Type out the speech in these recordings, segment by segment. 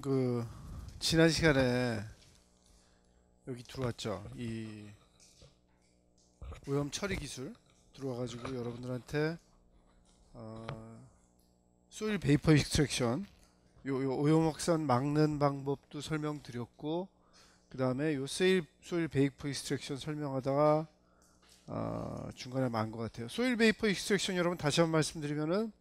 그 지난 시간에 여기 들어왔죠. 이 오염 처리 기술 들어와가지고 여러분들한테 소일 베이퍼 익스트랙션 요 오염 확산 막는 방법도 설명드렸고, 그 다음에 요 소일 베이퍼 익스트랙션 설명하다가 중간에 만 것 같아요. 소일 베이퍼 익스트랙션 여러분 다시 한번 말씀드리면은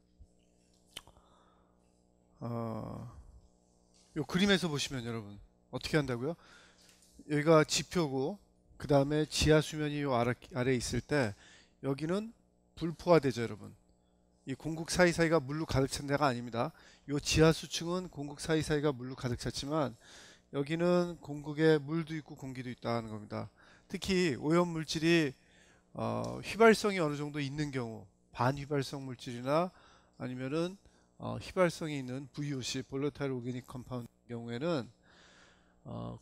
요 그림에서 보시면 여러분 어떻게 한다고요? 여기가 지표고, 그 다음에 지하 수면이 요 아래 있을 때 여기는 불포화 되죠 여러분. 이 공국 사이사이가 물로 가득 찬 데가 아닙니다. 요 지하 수층은 공국 사이사이가 물로 가득 찼지만 여기는 공국에 물도 있고 공기도 있다는 겁니다. 특히 오염 물질이 휘발성이 어느 정도 있는 경우, 반휘발성 물질이나 아니면은 휘발성이 있는 VOC, 볼러타일 오게닉 컴파운드 경우에는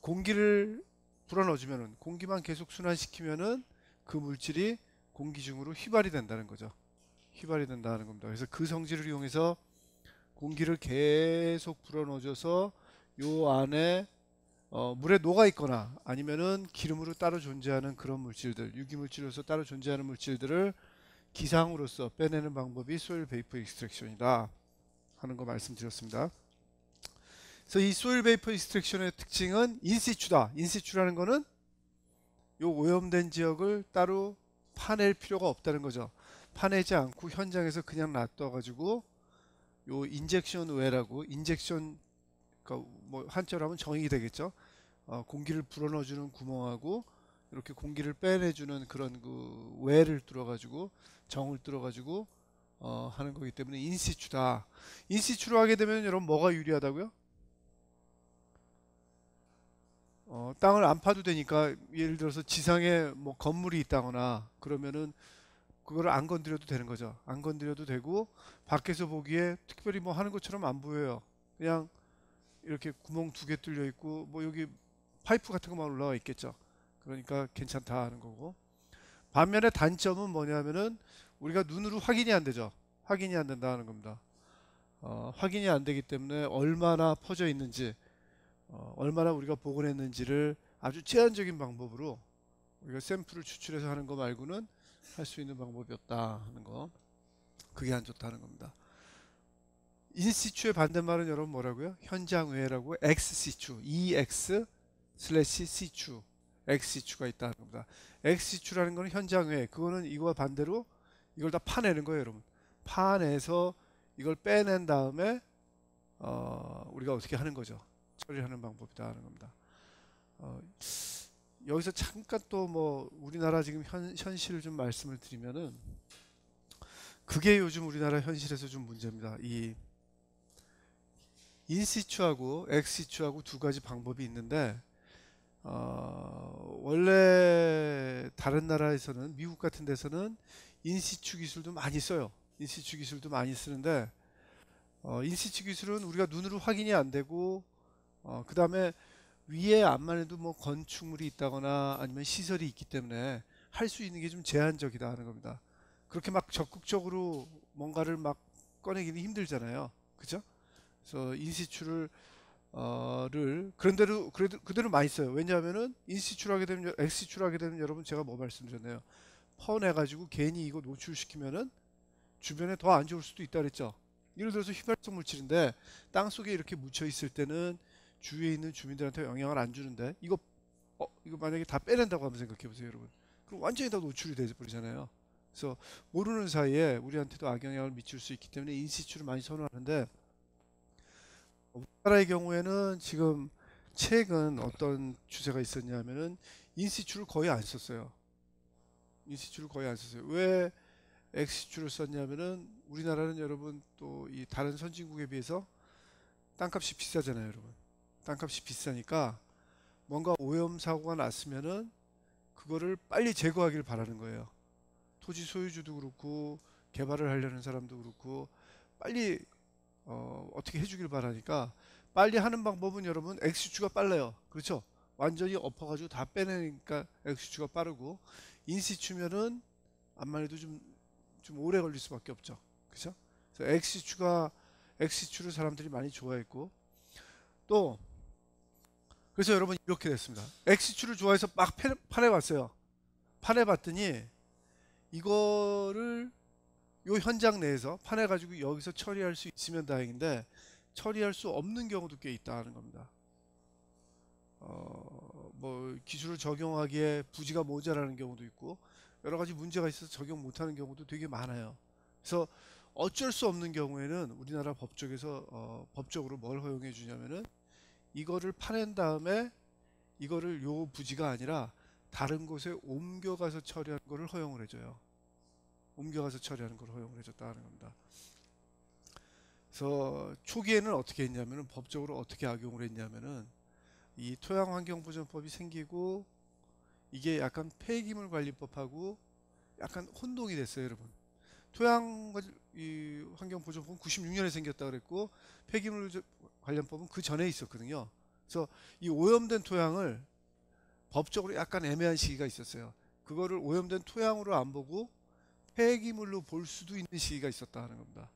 공기를 불어넣어주면은, 공기만 계속 순환시키면은 그 물질이 공기 중으로 휘발이 된다는 거죠. 휘발이 된다는 겁니다. 그래서 그 성질을 이용해서 공기를 계속 불어넣어줘서 요 안에 물에 녹아 있거나 아니면은 기름으로 따로 존재하는 그런 물질들, 유기물질로서 따로 존재하는 물질들을 기상으로서 빼내는 방법이 소일 베이퍼 익스트랙션이다 하는 거 말씀드렸습니다. 그래서 이 소일 베이퍼 익스트랙션의 특징은 인시추다. 인시추라는 거는 요 오염된 지역을 따로 파낼 필요가 없다는 거죠. 파내지 않고 현장에서 그냥 놔둬가지고 요 인젝션 웨라고, 인젝션 그러니까 뭐 한자로 하면 정액이 되겠죠. 공기를 불어넣어주는 구멍하고 이렇게 공기를 빼내주는 그런 그 웨를 뚫어가지고, 정을 뚫어가지고 하는 거기 때문에 인시추다. 인시추로 하게 되면 여러분 뭐가 유리하다고요? 땅을 안 파도 되니까, 예를 들어서 지상에 뭐 건물이 있다거나 그러면은 그거를 안 건드려도 되는 거죠. 안 건드려도 되고 밖에서 보기에 특별히 뭐 하는 것처럼 안 보여요. 그냥 이렇게 구멍 두 개 뚫려 있고 뭐 여기 파이프 같은 것만 올라와 있겠죠. 그러니까 괜찮다 하는 거고. 반면에 단점은 뭐냐면은 우리가 눈으로 확인이 안 되죠. 확인이 안 된다 하는 겁니다. 확인이 안 되기 때문에 얼마나 퍼져 있는지, 얼마나 우리가 복원했는지를 아주 제한적인 방법으로 우리가 샘플을 추출해서 하는 거 말고는 할 수 있는 방법이 없다 하는 거. 그게 안 좋다는 겁니다. 인시추의 반대말은 여러분 뭐라고요? 현장외라고. X시추, EX 슬래시 C추, X시추가 있다는 겁니다. X시추라는 거는 현장외, 그거는 이거와 반대로 이걸 다 파내는 거예요 여러분. 파내서 이걸 빼낸 다음에 우리가 어떻게 하는 거죠. 처리하는 방법이다 하는 겁니다. 어, 여기서 잠깐 또 뭐 우리나라 지금 현실을 좀 말씀을 드리면은, 그게 요즘 우리나라 현실에서 좀 문제입니다. 이 인시추하고 엑시추하고 두 가지 방법이 있는데, 원래 다른 나라에서는, 미국 같은 데서는 인시추 기술도 많이 써요. 인시추 기술도 많이 쓰는데, 인시추 기술은 우리가 눈으로 확인이 안 되고, 그 다음에 위에 암만 해도 뭐 건축물이 있다거나 아니면 시설이 있기 때문에 할 수 있는 게 좀 제한적이다 하는 겁니다. 그렇게 막 적극적으로 뭔가를 막 꺼내기는 힘들잖아요. 그죠? 그래서 인시추를 그런대로 그래도 그대로 많이 써요. 왜냐하면은 인시추를 하게 되면, 엑시추를 하게 되면 여러분 제가 뭐 말씀드렸나요? 퍼내가지고 괜히 이거 노출시키면은 주변에 더 안 좋을 수도 있다 그랬죠. 예를 들어서 휘발성 물질인데 땅 속에 이렇게 묻혀 있을 때는 주위에 있는 주민들한테 영향을 안 주는데, 이거 만약에 다 빼낸다고 한번 생각해 보세요 여러분. 그럼 완전히 다 노출이 돼 버리잖아요. 그래서 모르는 사이에 우리한테도 악영향을 미칠 수 있기 때문에 인시추를 많이 선호하는데, 우리나라의 경우에는 지금 최근 어떤 추세가 있었냐면은 인시추를 거의 안 썼어요. 인시추를 거의 안 썼어요. 왜 엑시추를 썼냐면은 우리나라는 여러분 또 이 다른 선진국에 비해서 땅값이 비싸잖아요, 여러분. 땅값이 비싸니까 뭔가 오염 사고가 났으면은 그거를 빨리 제거하길 바라는 거예요. 토지 소유주도 그렇고 개발을 하려는 사람도 그렇고 빨리 어떻게 해주길 바라니까, 빨리 하는 방법은 여러분 엑스추가 빨라요. 그렇죠? 완전히 엎어가지고 다 빼내니까 엑스추가 빠르고, 인시추면은 암만 해도 좀 오래 걸릴 수밖에 없죠. 그렇죠? 그래서 엑스추를 사람들이 많이 좋아했고, 또 그래서 여러분 이렇게 됐습니다. X축을 좋아해서 막 파내봤어요. 파내봤더니 이거를 요 현장 내에서 파내가지고 여기서 처리할 수 있으면 다행인데 처리할 수 없는 경우도 꽤 있다는 겁니다. 뭐 기술을 적용하기에 부지가 모자라는 경우도 있고 여러 가지 문제가 있어서 적용 못하는 경우도 되게 많아요. 그래서 어쩔 수 없는 경우에는 우리나라 법적에서 법적으로 뭘 허용해 주냐면은 이거를 파낸 다음에 이거를 요 부지가 아니라 다른 곳에 옮겨가서 처리하는 것을 허용을 해줘요. 옮겨가서 처리하는 걸 허용을 해줬다는 겁니다. 그래서 초기에는 어떻게 했냐면은 법적으로 어떻게 악용을 했냐면은 이 토양환경보전법이 생기고 이게 약간 폐기물관리법하고 약간 혼동이 됐어요, 여러분. 이 환경보전법은 96년에 생겼다 그랬고 폐기물 관련법은 그 전에 있었거든요. 그래서 이 오염된 토양을 법적으로 약간 애매한 시기가 있었어요. 그거를 오염된 토양으로 안 보고 폐기물로 볼 수도 있는 시기가 있었다는 겁니다.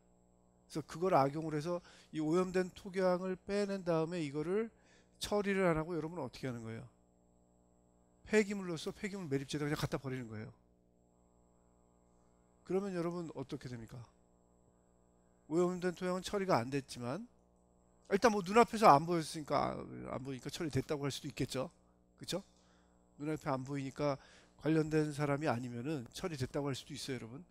그래서 그걸 악용을 해서 이 오염된 토양을 빼낸 다음에 이거를 처리를 안 하고 여러분은 어떻게 하는 거예요? 폐기물로서 폐기물 매립지에다 그냥 갖다 버리는 거예요. 그러면 여러분 어떻게 됩니까? 오염된 토양은 처리가 안 됐지만 일단 뭐 눈앞에서 안 보였으니까 안 보이니까 처리됐다고 할 수도 있겠죠. 그렇죠? 눈앞에 안 보이니까 관련된 사람이 아니면은 처리됐다고 할 수도 있어요, 여러분.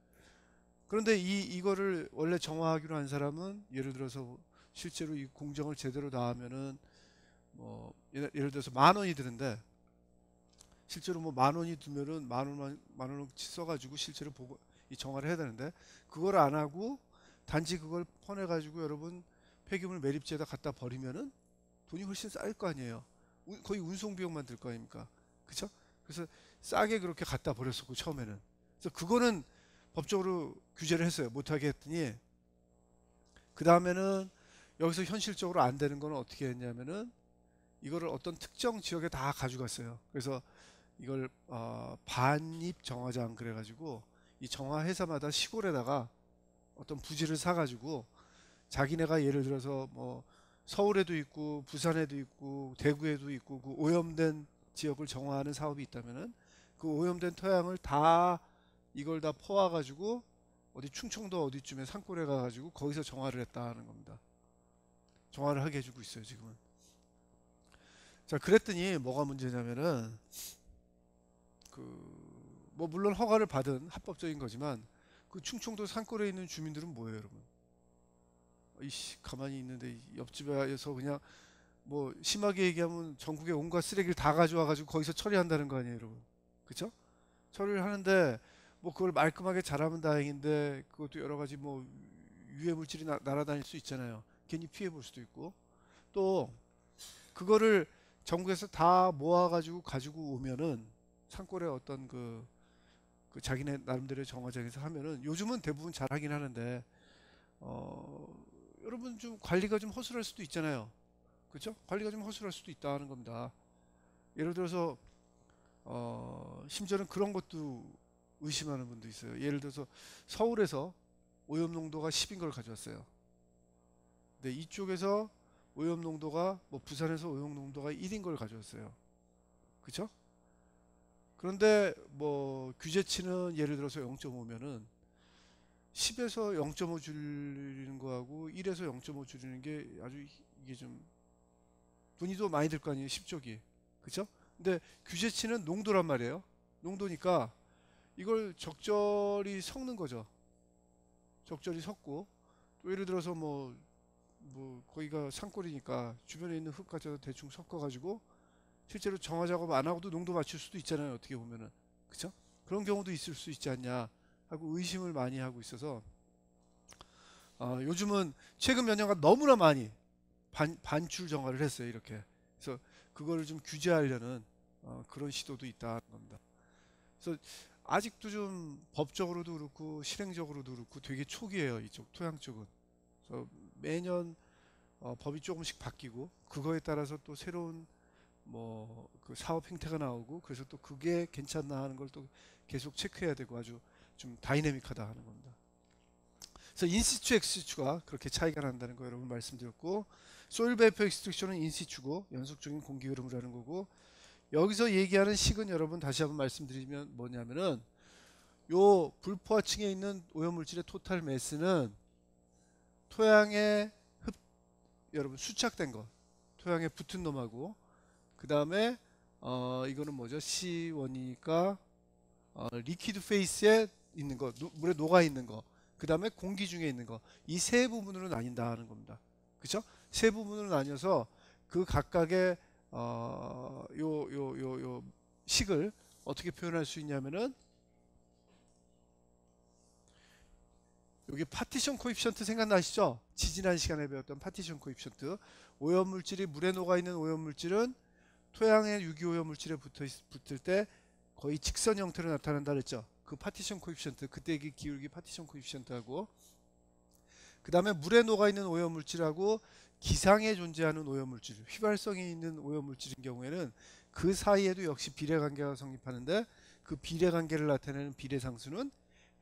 그런데 이거를 원래 정화하기로 한 사람은 예를 들어서 실제로 이 공정을 제대로 다 하면은 뭐 예를 들어서 10,000원이 드는데 실제로 뭐 10,000원이 들면은 만 원어치 써가지고 실제로 보고 이 정화를 해야 되는데 그걸 안 하고 단지 그걸 퍼내가지고 여러분 폐기물 매립지에다 갖다 버리면은 돈이 훨씬 쌀 거 아니에요. 거의 운송 비용만 들 거 아닙니까? 그쵸? 그래서 싸게 그렇게 갖다 버렸었고 처음에는. 그래서 그거는 법적으로 규제를 했어요. 못하게 했더니 그 다음에는 여기서 현실적으로 안 되는 거는 어떻게 했냐면은 이거를 어떤 특정 지역에 다 가져갔어요. 그래서 이걸 반입 정화장 그래가지고 이 정화 회사마다 시골에다가 어떤 부지를 사가지고 자기네가 예를 들어서 뭐 서울에도 있고 부산에도 있고 대구에도 있고 그 오염된 지역을 정화하는 사업이 있다면은 그 오염된 토양을 다 이걸 다 퍼와가지고 어디 충청도 어디쯤에 산골에 가가지고 거기서 정화를 했다는 겁니다. 정화를 하게 해주고 있어요 지금은. 자 그랬더니 뭐가 문제냐면은 그 뭐 물론 허가를 받은 합법적인 거지만 그 충청도 산골에 있는 주민들은 뭐예요 여러분? 이씨 가만히 있는데 옆집에서 그냥 뭐 심하게 얘기하면 전국의 온갖 쓰레기를 다 가져와 가지고 거기서 처리한다는 거 아니에요 여러분? 그쵸? 처리를 하는데 뭐 그걸 말끔하게 잘하면 다행인데 그것도 여러 가지 뭐 유해 물질이 날아다닐 수 있잖아요. 괜히 피해 볼 수도 있고 또 그거를 전국에서 다 모아가지고 가지고 오면은 산골에 어떤 그 자기네 나름대로의 정화장에서 하면은 요즘은 대부분 잘하긴 하는데 여러분 좀 관리가 좀 허술할 수도 있잖아요. 그렇죠? 관리가 좀 허술할 수도 있다는 겁니다. 예를 들어서 심지어는 그런 것도 의심하는 분도 있어요. 예를 들어서 서울에서 오염 농도가 10인 걸 가져왔어요. 근데 이쪽에서 오염 농도가 뭐 부산에서 오염 농도가 1인 걸 가져왔어요. 그렇죠? 그런데 뭐 규제치는 예를 들어서 0.5면은 10에서 0.5 줄이는 거하고 1에서 0.5 줄이는 게 아주 이게 좀 돈이 더 많이 들 거 아니에요. 10쪽이. 그쵸? 근데 규제치는 농도란 말이에요. 농도니까 이걸 적절히 섞는 거죠. 적절히 섞고 또 예를 들어서 뭐 거기가 산골이니까 주변에 있는 흙 가져다 대충 섞어가지고 실제로 정화 작업 안 하고도 농도 맞출 수도 있잖아요. 어떻게 보면은. 그쵸? 그런 경우도 있을 수 있지 않냐 하고 의심을 많이 하고 있어서 요즘은 최근 몇 년간 너무나 많이 반출 정화를 했어요. 이렇게. 그래서 그거를 좀 규제하려는 그런 시도도 있다는 겁니다. 그래서 아직도 좀 법적으로도 그렇고 실행적으로도 그렇고 되게 초기예요. 이쪽 토양 쪽은. 그래서 매년 법이 조금씩 바뀌고 그거에 따라서 또 새로운 뭐 그 사업 형태가 나오고 그래서 또 그게 괜찮나 하는 걸 또 계속 체크해야 되고 아주 좀 다이내믹하다 하는 겁니다. 그래서 인시추 엑시추가 그렇게 차이가 난다는 거 여러분 말씀드렸고, 소일 베이퍼 익스트랙션은 인시추고 연속적인 공기 흐름을 하는 거고, 여기서 얘기하는 식은 여러분 다시 한번 말씀드리면 뭐냐면은 요 불포화층에 있는 오염물질의 토탈 매스는 토양에 여러분 수착된 거, 토양에 붙은 놈하고, 그 다음에 이거는 뭐죠? C1이니까 리퀴드 페이스에 있는 거, 물에 녹아 있는 거, 그 다음에 공기 중에 있는 거, 이 세 부분으로 나뉜다는 겁니다. 그쵸? 세 부분으로 나뉘어서 그 각각의 요 식을 어떻게 표현할 수 있냐면은, 여기 파티션 코에피션트 생각나시죠? 지지난 시간에 배웠던 파티션 코에피션트. 오염물질이 물에 녹아있는 오염물질은 토양의 유기오염물질에 붙을 때 거의 직선 형태로 나타난다 그랬죠? 그 파티션 코에피션트, 그때 그 기울기 파티션 코에피션트하고, 그 다음에 물에 녹아있는 오염물질하고 기상에 존재하는 오염물질, 휘발성이 있는 오염물질인 경우에는 그 사이에도 역시 비례관계가 성립하는데, 그 비례관계를 나타내는 비례상수는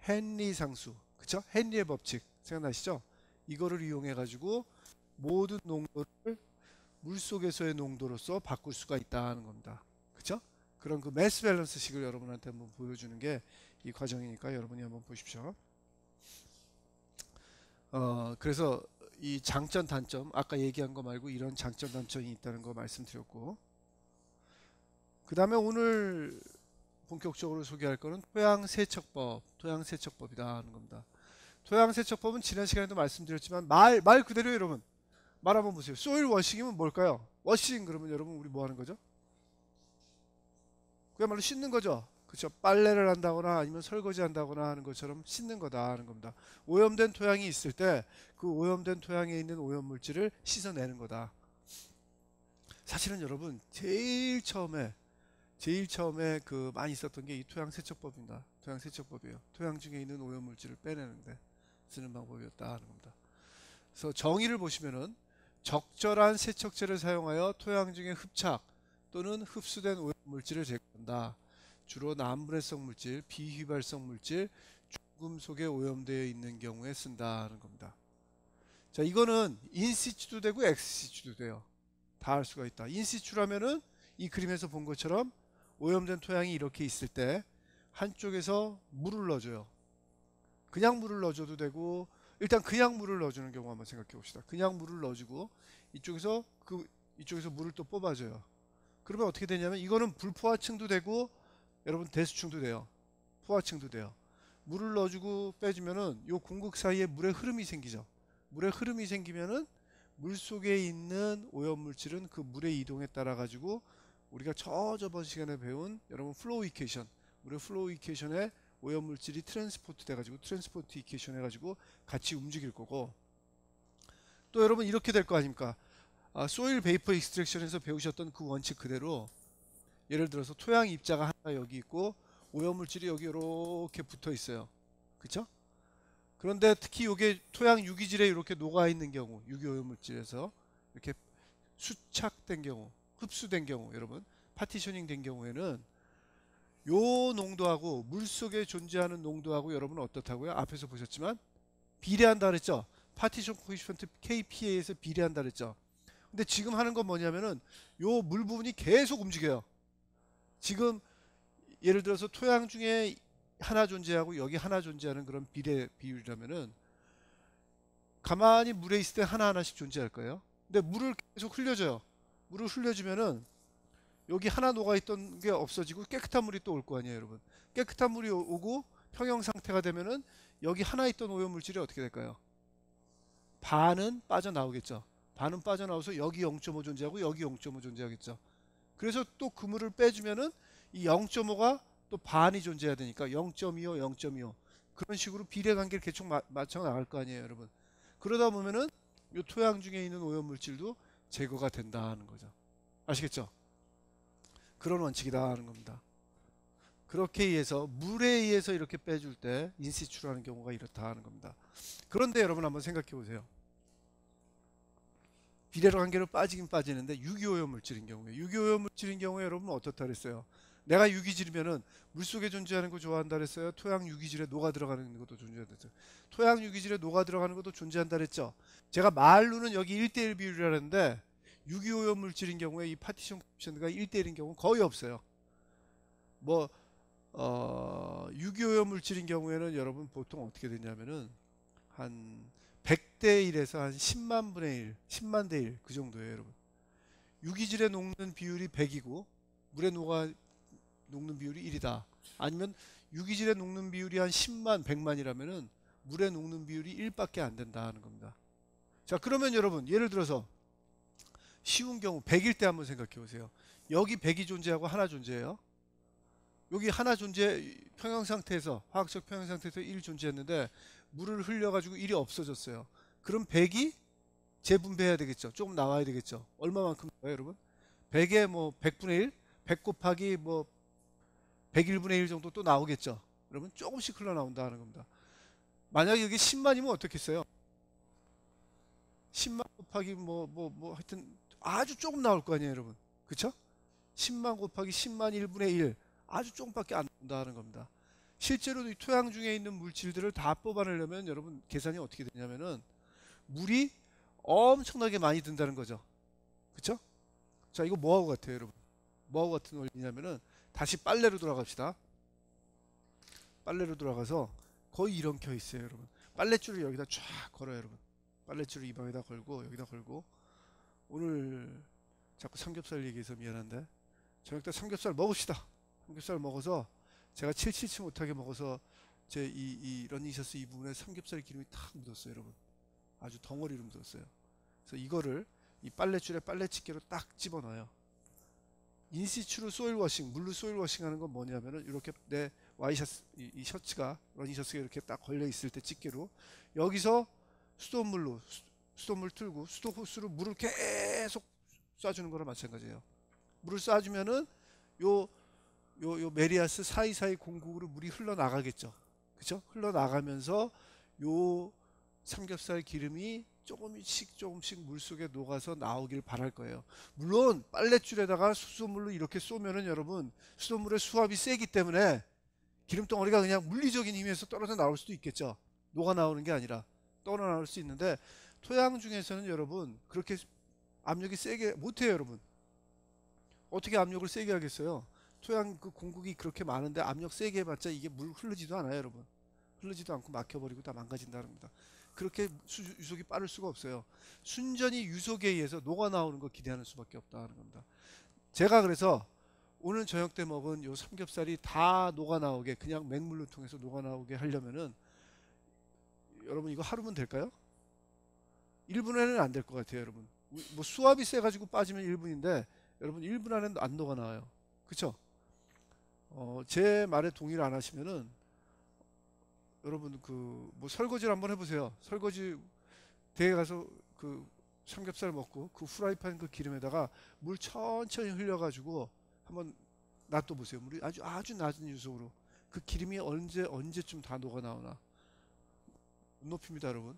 헨리 상수, 그쵸? 헨리의 법칙 생각나시죠? 이거를 이용해 가지고 모든 농도를 물속에서의 농도로서 바꿀 수가 있다는 겁니다. 그쵸? 그런 그 매스 밸런스 식을 여러분한테 한번 보여주는 게 이 과정이니까 여러분이 한번 보십시오. 그래서 이 장점 단점, 아까 얘기한 거 말고 이런 장점 단점이 있다는 거 말씀드렸고, 그 다음에 오늘 본격적으로 소개할 거는 토양세척법이다 하는 겁니다. 토양세척법은 지난 시간에도 말씀드렸지만 말 그대로 여러분 말 한번 보세요. 소일 워싱이면 뭘까요? 워싱 그러면 여러분 우리 뭐 하는 거죠? 그야말로 씻는 거죠. 그렇죠? 빨래를 한다거나 아니면 설거지 한다거나 하는 것처럼 씻는 거다 하는 겁니다. 오염된 토양이 있을 때 그 오염된 토양에 있는 오염물질을 씻어내는 거다. 사실은 여러분 제일 처음에 그 많이 있었던 게 이 토양세척법입니다. 토양세척법이에요. 토양 중에 있는 오염물질을 빼내는데 쓰는 방법이었다 하는 겁니다. 그래서 정의를 보시면은 적절한 세척제를 사용하여 토양 중에 흡착 또는 흡수된 오염물질을 제거한다. 주로 난분해성 물질, 비휘발성 물질, 중금속에 오염되어 있는 경우에 쓴다는 겁니다. 자, 이거는 인시추도 되고 엑스시추도 돼요. 다 할 수가 있다. 인시추라면은 이 그림에서 본 것처럼 오염된 토양이 이렇게 있을 때 한쪽에서 물을 넣어줘요. 그냥 물을 넣어줘도 되고, 일단 그냥 물을 넣어주는 경우 한번 생각해 봅시다. 그냥 물을 넣어주고 이쪽에서 물을 또 뽑아줘요. 그러면 어떻게 되냐면 이거는 불포화층도 되고 여러분 대수층도 돼요. 포화층도 돼요. 물을 넣어주고 빼주면은 요 공극 사이에 물의 흐름이 생기죠. 물의 흐름이 생기면은 물 속에 있는 오염물질은 그 물의 이동에 따라 가지고 우리가 저번 시간에 배운 여러분 플로우 이퀘이션, 물의 플로우 이퀘이션에 오염물질이 트랜스포트 돼가지고 트랜스포트 이퀘이션 해가지고 같이 움직일 거고, 또 여러분 이렇게 될 거 아닙니까? 소일 베이퍼 익스트랙션에서 배우셨던 그 원칙 그대로 예를 들어서 토양 입자가 하나 여기 있고 오염물질이 여기 이렇게 붙어 있어요. 그쵸? 그런데 특히 이게 토양 유기질에 이렇게 녹아 있는 경우, 유기오염물질에서 이렇게 수착된 경우, 흡수된 경우, 여러분 파티셔닝 된 경우에는 요 농도하고 물속에 존재하는 농도하고 여러분 어떻다고요? 앞에서 보셨지만 비례한다 그랬죠? 파티션 코에피션트 kPa에서 비례한다 그랬죠? 근데 지금 하는 건 뭐냐면은 요 물 부분이 계속 움직여요. 지금 예를 들어서 토양 중에 하나 존재하고 여기 하나 존재하는 그런 비례 비율이라면은 가만히 물에 있을 때 하나하나씩 존재할 거예요. 근데 물을 계속 흘려줘요. 물을 흘려주면은 여기 하나 녹아있던 게 없어지고 깨끗한 물이 또 올 거 아니에요, 여러분. 깨끗한 물이 오고 평형 상태가 되면은 여기 하나 있던 오염물질이 어떻게 될까요? 반은 빠져나오겠죠. 반은 빠져나와서 여기 0.5 존재하고 여기 0.5 존재하겠죠. 그래서 또 그 물을 빼주면은 이 0.5가 또 반이 존재해야 되니까 0.25, 0.25 그런 식으로 비례관계를 계속 맞춰 나갈 거 아니에요, 여러분. 그러다 보면은 이 토양 중에 있는 오염물질도 제거가 된다는 거죠. 아시겠죠? 그런 원칙이다 하는 겁니다. 그렇게 의해서 물에 의해서 이렇게 빼줄 때 인시추라는 경우가 이렇다 하는 겁니다. 그런데 여러분 한번 생각해 보세요. 비례관계로 빠지긴 빠지는데 유기오염물질인 경우에 여러분 어떻다 그랬어요? 내가 유기질이면은 물속에 존재하는 거 좋아한다 그랬어요? 토양 유기질에 녹아 들어가는 것도 존재한다 그랬어요? 토양 유기질에 녹아 들어가는 것도 존재한다 그랬죠? 제가 말로는 여기 1대1 비율이라는데 유기오염 물질인 경우에 이 파티션 코에피션트가 1대1인 경우는 거의 없어요. 뭐 유기오염 물질인 경우에는 여러분 보통 어떻게 되냐면은 한 100대 1에서 한 10만 분의 1, 10만 대 1 그 정도예요, 여러분. 유기질에 녹는 비율이 100이고 물에 녹는 비율이 1이다. 아니면 유기질에 녹는 비율이 한 10만, 100만이라면은 물에 녹는 비율이 1밖에 안 된다 하는 겁니다. 자, 그러면 여러분 예를 들어서 쉬운 경우 100일 때 한번 생각해 보세요. 여기 100이 존재하고 하나 존재해요. 여기 하나 존재 평형 상태에서 화학적 평형 상태에서 1 존재했는데 물을 흘려가지고 1이 없어졌어요. 그럼 100이 재분배해야 되겠죠. 조금 나와야 되겠죠. 얼마만큼 나와요, 여러분? 100에 뭐 100분의 1, 100 곱하기 뭐 101분의 1 정도 또 나오겠죠. 여러분 조금씩 흘러나온다는 겁니다. 만약에 여기 10만이면 어떻겠어요? 10만 곱하기 뭐 하여튼 아주 조금 나올 거 아니에요, 여러분. 그쵸? 10만 곱하기 10만 1분의 1 아주 조금밖에 안 나온다는 겁니다. 실제로 이 토양 중에 있는 물질들을 다 뽑아내려면 여러분 계산이 어떻게 되냐면은 물이 엄청나게 많이 든다는 거죠. 그쵸? 자, 이거 뭐하고 같아요, 여러분? 뭐하고 같은 원리냐면은 다시 빨래로 돌아갑시다. 빨래로 돌아가서 거의 이런 켜 있어요, 여러분. 빨랫줄을 여기다 쫙 걸어요, 여러분. 빨랫줄을 이 방에다 걸고 여기다 걸고 오늘 자꾸 삼겹살 얘기해서 미안한데 저녁 때 삼겹살 먹읍시다. 삼겹살 먹어서 제가 칠칠치 못하게 먹어서 제 이 러닝셔츠 이 부분에 삼겹살 기름이 탁 묻었어요, 여러분. 아주 덩어리로 묻었어요. 그래서 이거를 이 빨랫줄에 빨래집게로 딱 집어넣어요. 인시추로 소일 워싱, 물로 소일 워싱 하는 건 뭐냐면은 이렇게 내 와이셔츠 이 셔츠가 러닝셔츠가 이렇게 딱 걸려 있을 때 집게로 여기서 수돗물로 수돗물 틀고 수도 호스로 물을 계속 쏴주는 거랑 마찬가지예요. 물을 쏴주면은 요 메리아스 사이사이 공국으로 물이 흘러나가겠죠. 그쵸? 흘러나가면서 요 삼겹살 기름이 조금씩 물속에 녹아서 나오길 바랄 거예요. 물론 빨랫줄에다가 수돗물로 이렇게 쏘면은 여러분 수돗물의 수압이 세기 때문에 기름덩어리가 그냥 물리적인 힘에서 떨어져 나올 수도 있겠죠. 녹아 나오는 게 아니라 떨어 나올 수 있는데 토양 중에서는 여러분 그렇게 압력이 세게 못해요, 여러분. 어떻게 압력을 세게 하겠어요? 토양 그 공국이 그렇게 많은데 압력 세게 해봤자 이게 물 흐르지도 않아요, 여러분. 흐르지도 않고 막혀버리고 다 망가진다는 겁니다. 그렇게 유속이 빠를 수가 없어요. 순전히 유속에 의해서 녹아 나오는 거 기대하는 수밖에 없다는 겁니다. 제가 그래서 오늘 저녁 때 먹은 요 삼겹살이 다 녹아 나오게 그냥 맹물로 통해서 녹아 나오게 하려면은 여러분 이거 하루면 될까요? 1분 안에는 안 될 것 같아요, 여러분. 뭐 수압이 세가지고 빠지면 1분인데 여러분 1분 안에는 안 녹아 나와요. 그쵸? 제 말에 동의를 안 하시면은 여러분 그 뭐 설거지를 한번 해보세요. 설거지 대에 가서 그 삼겹살 먹고 그 후라이팬 그 기름에다가 물 천천히 흘려가지고 한번 놔둬 보세요. 물이 아주 낮은 유속으로 그 기름이 언제쯤 다 녹아 나오나. 높입니다, 여러분.